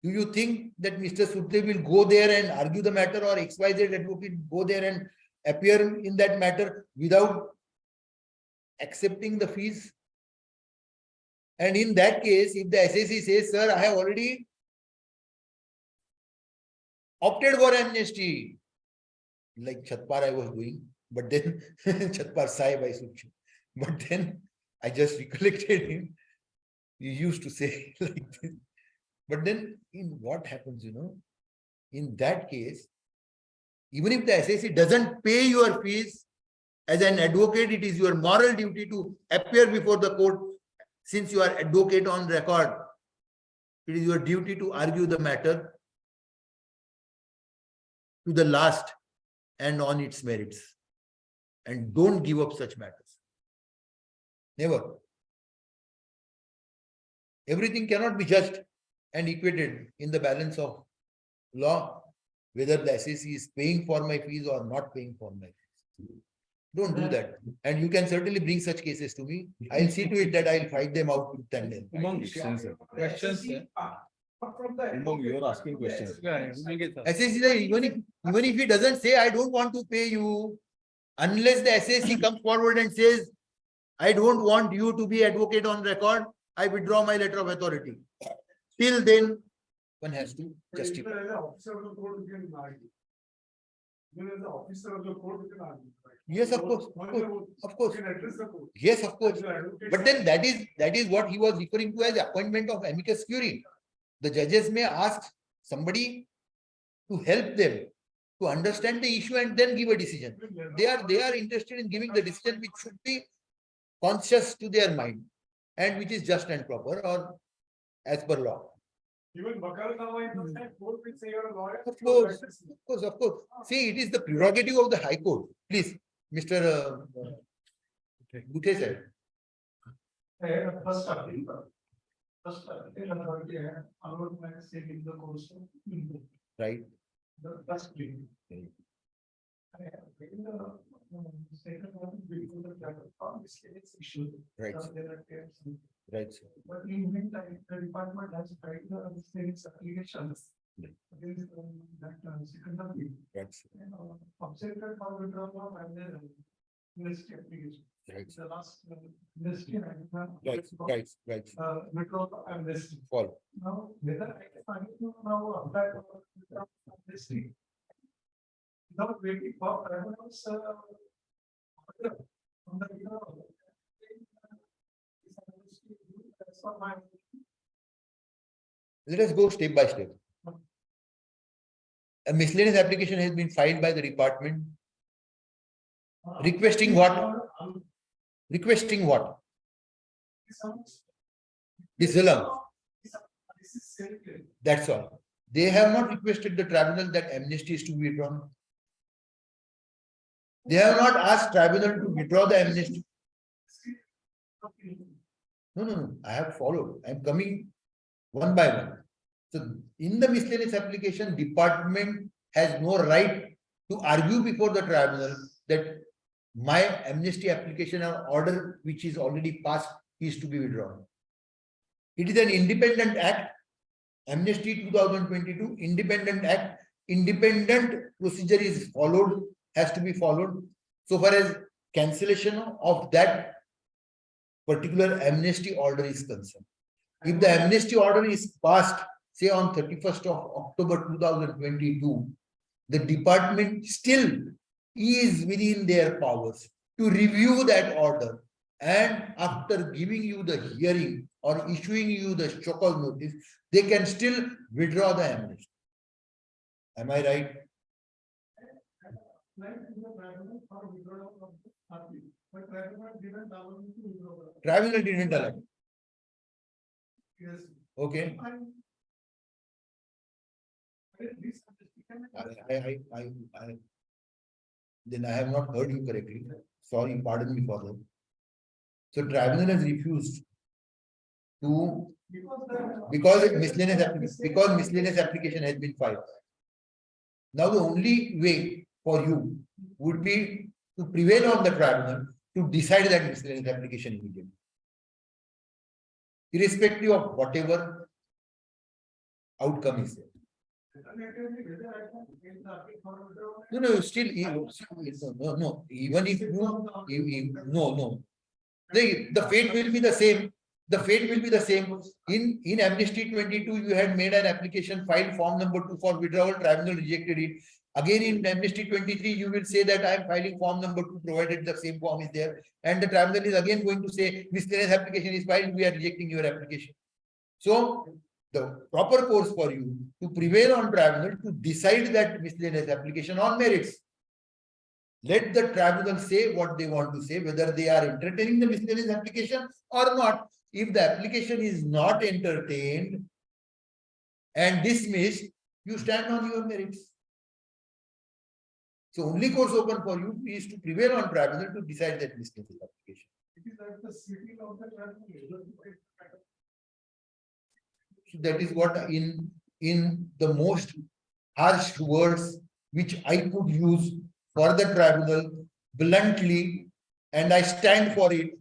do you think that Mr. Surte will go there and argue the matter, or XYZ advocate go there and appear in that matter without accepting the fees? And in that case, if the assessee says, sir, I have already opted for amnesty, like Chatpar I was doing, but then Chatpar Sahib I should, but then I just recollected him. He used to say like this. But then in what happens, in that case, even if the assessee doesn't pay your fees, as an advocate, it is your moral duty to appear before the court. Since you are advocate on record, it is your duty to argue the matter to the last and on its merits. And don't give up such matters. Never. Everything cannot be judged and equated in the balance of law, whether the assessee is paying for my fees or not paying for my fees. Don't do that. And you can certainly bring such cases to me. I'll see to it that I'll fight them out with tandem. Questions, sir. Umang, you are asking questions. Assessee, even if he doesn't say, I don't want to pay you, unless the assessee comes forward and says, I don't want you to be advocate on record, I withdraw my letter of authority. Till then, one has to justify. As an officer of the court, you can argue. Even as an officer of the court, you can argue. Yes, of course, of course. You can address the court. Yes, of course. As an advocate, But then that is what he was referring to as appointment of amicus curiae. The judges may ask somebody to help them to understand the issue and then give a decision. They are interested in giving the decision which should be conscious to their mind and which is just and proper or as per law. Even Bakal Nama in the same court will say you're a lawyer. Of course, of course, of course. See, it is the prerogative of the High Court. Please, Mr. Guthe sir. First appeal. First appeal authority है, allowed by state in the course of Right. the first plea. Okay. In the second one, before the judge, obviously it's issued. Right, There are cases. right, sir. But in meantime, the department has tried the state's applications. Yeah. Against that second appeal. Right, sir. Objected for withdrawal and then ministry application. Right, The last ministry. right, right, right. Withdrawal amnesty. Follow. Now, whether I can find you now apply for withdrawal amnesty. Without waiting for tribunals. Order on the withdrawal. That's not my. Let us go step by step. A miscellaneous application has been filed by the department requesting what? Requesting what? Disallowance. This is self-clear. That's all. They have not requested the tribunal that amnesty is to be withdrawn. They have not asked tribunal to withdraw the amnesty. No. I have followed. I am coming one by one. So in the miscellaneous application, department has no right to argue before the tribunal that my amnesty application or order which is already passed is to be withdrawn. It is an independent act. Amnesty 2022, independent act, independent procedure is followed, has to be followed. So far as cancellation of that particular amnesty order is concerned. If the amnesty order is passed, say on 31st of October 2022, the department still is within their powers to review that order, and after giving you the hearing or issuing you the shock cause notice, they can still withdraw the amnesty. Am I right? Tribunal didn't allow. Yes. Okay. Then I have not heard you correctly. Sorry, pardon me for that. So tribunal has refused to, because miscellaneous application has been filed. Now the only way for you would be to prevail on the tribunal to decide that miscellaneous application immediately. Irrespective of whatever outcome is there. No, still, no, even if you, no. The fate will be the same. The fate will be the same. In amnesty 22, you had made an application, filed form number 2 for withdrawal, tribunal rejected it. Again, in amnesty 23, you will say that I am filing form number 2, provided the same form is there. And the tribunal is again going to say, miscellaneous application is filed, we are rejecting your application. So, the proper course for you to prevail on tribunal to decide that miscellaneous application on merits. Let the tribunal say what they want to say, whether they are entertaining the miscellaneous application or not. If the application is not entertained and dismissed, you stand on your merits. So only course open for you is to prevail on tribunal to decide that miscellaneous application. It is at the city of the tribunal. So that is what in the most harsh words which I could use for the tribunal bluntly, and I stand for it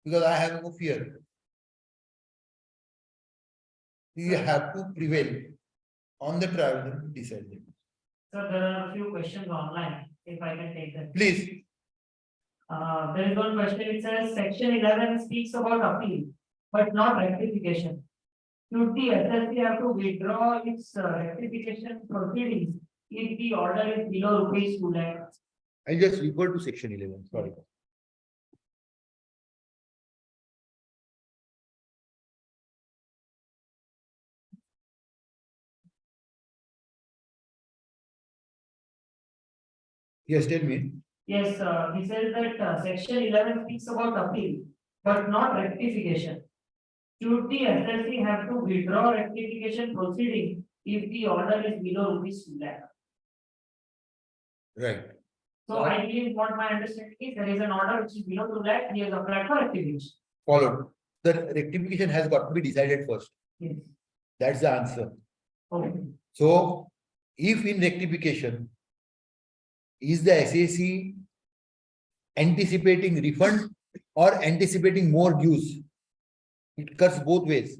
because I have no fear. You have to prevail on the tribunal to decide it. So there are a few questions online, if I can take them. Please. There is one question, it says section 11 speaks about appeal. but not rectification. Should the SSC have to withdraw its rectification proceedings if the order is below rupees 2 lakh? I just refer to section 11, sorry. Yes, tell me. Yes, he says that section 11 speaks about appeal, but not rectification. Should the SSC have to withdraw rectification proceeding if the order is below rupees 2 lakh? Right. So I believe what my understanding is, there is an order which is below 2 lakh, he has applied for rectification. Followed. The rectification has got to be decided first. Yes. That's the answer. Okay. So if in rectification, is the SAC anticipating refund or anticipating more dues? It cuts both ways.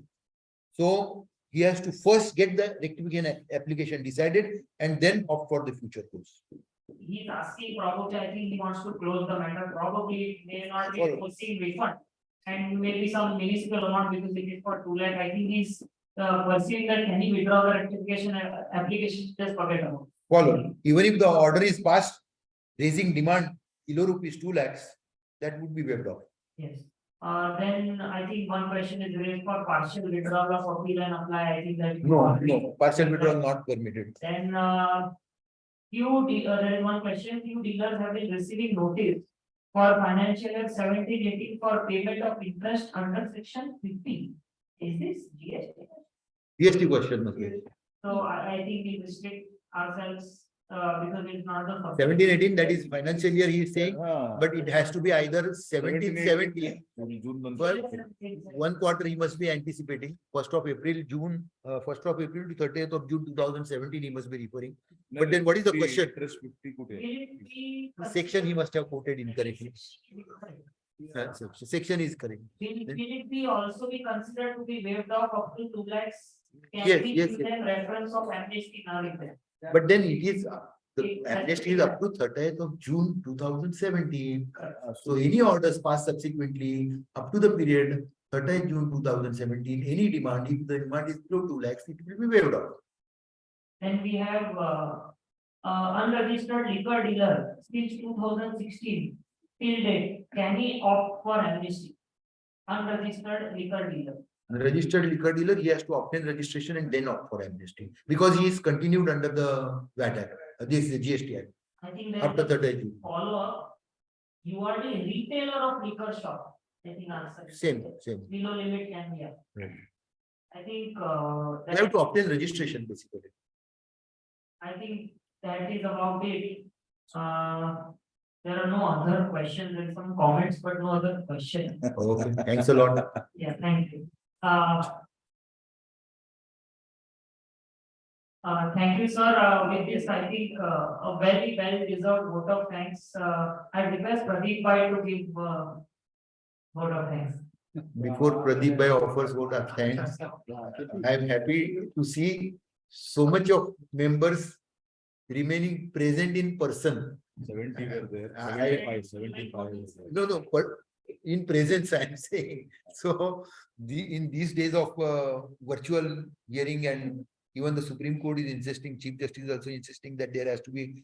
So he has to first get the rectification application decided and then opt for the future course. He's asking probably, I think he wants to close the matter, probably may not be Follow. forcing refund. And maybe some municipal amount because it is for 2 lakh, I think he's pursuing that, can he withdraw the rectification application, just forget about. Follow. Even if the order is passed, raising demand below rupees 2 lakhs, that would be waived off. Yes. Then I think one question is raised for partial withdrawal of appeal and apply, I think that. No, partial withdrawal not permitted. Then, there is one question, few dealers have been receiving notice for financial year 17-18 for payment of interest under section 50. Is this GST? GST question must be. So I think we restrict ourselves, because it's not the. 17-18, that is financial year he is saying, Ah, but it has to be either 17-17. June month. Well, one quarter he must be anticipating, 1st of April, June, 1st of April to 30th of June 2017 he must be referring. But then what is the question? Interest 50 could Will it be- Section he must have quoted incorrectly. Section is correct. Will it be also be considered to be waived off up to 2 lakhs? Can Yes, we yes, give them reference of amnesty now in there? But then it is, the amnesty is up to 30th of June 2017. So any orders passed subsequently up to the period 30th June 2017, any demand, if the demand is below 2 lakhs, it will be waived off. Then we have unregistered liquor dealer since 2016 till date, can he opt for amnesty? Unregistered liquor dealer. Registered liquor dealer, he has to obtain registration and then opt for amnesty because he is continued under the VAT Act, this GST Act I think there after is 30th June. a follow-up. You are the retailer of liquor shop. I think answer. is Same, there. same. Below limit can be. Right. I think, You have to obtain registration basically. I think that is about it. There are no other questions, there are some comments, but no other questions. Okay, thanks a lot. Yeah, thank you. Thank you, sir. With this, I think a very well deserved vote of thanks. I request Pradeep Bhai to give vote of thanks. Before Pradeep Bhai offers vote of thanks, I am happy to see so much of members remaining present in person. 70 were there, I- 75. No, but in presence, I am saying. So in these days of virtual hearing and even the Supreme Court is insisting, Chief Justice is also insisting that there has to be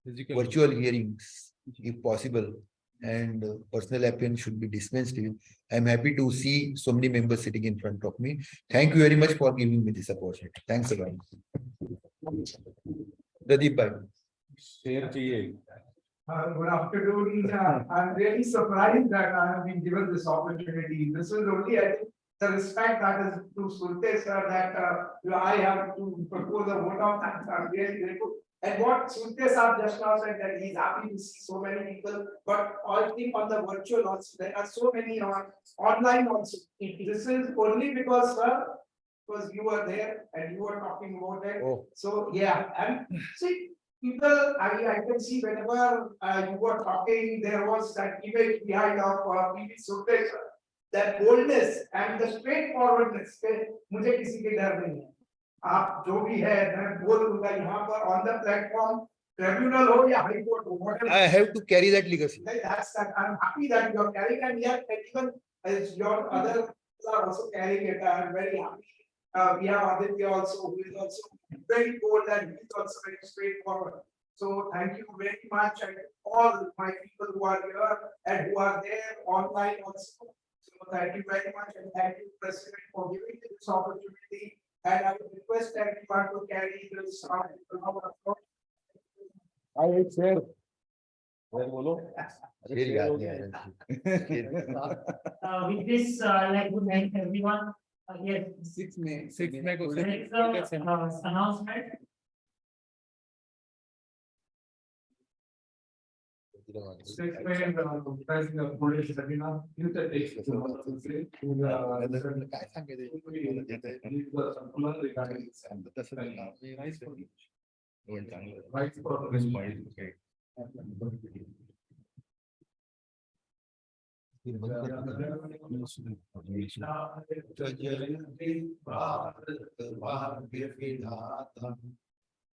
Physical. virtual hearings if possible. And personal appearance should be dispensed with. I am happy to see so many members sitting in front of me. Thank you very much for giving me this opportunity. Thanks a lot. Pradeep Bhai. Share चाहिए. Good afternoon. I'm really surprised that I have been given this opportunity. This is only, I think, the respect that is to Surte sir that I have to propose a vote of thanks. I'm really grateful. And what Surte sir just now said that he's happy to see so many people, but I think on the virtual also, there are so many on online also. This is only because, sir, because you were there and you were talking about that. Oh. So, yeah, and see, people, I can see whenever you were talking, there was that image behind of PV Surte, that boldness and the straightforwardness पे मुझे किसी के डर नहीं है आप जो भी है मैं बोल दूंगा यहाँ पर on the platform tribunal हो या high court हो whatever. I have to carry that legacy. That's that I'm happy that you are carrying and yet even as your other people are also carrying it. I am very happy. We have Aditya also, who is also very bold and he is also very straightforward. So thank you very much, and all my people who are here and who are there online also. So thank you very much, and thank you, President, for giving me this opportunity. And I would request everyone to carry this. I share. बोलो. With this, I'd like to thank everyone. Yes, 6 May को there is a announcement.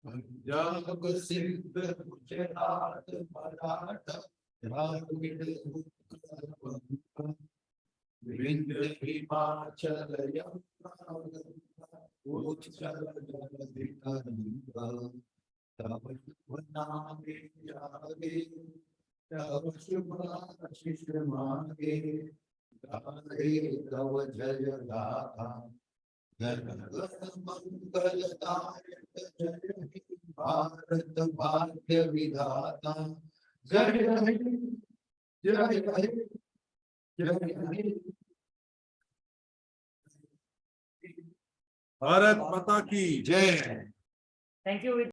Punjab Sindh Gujarat Maratha Dravida Utkal Vindhya Himachal Yamuna उच्चल जलधि तरंगा तव शुभ नामे जागे तव शुभ आशीष मांगे गाए तव जय गाथा जन गण मंगलदायक जय हे भारत भाग्य विधाता जय हे जय हे जय हे भारत माता की जय. Thank you.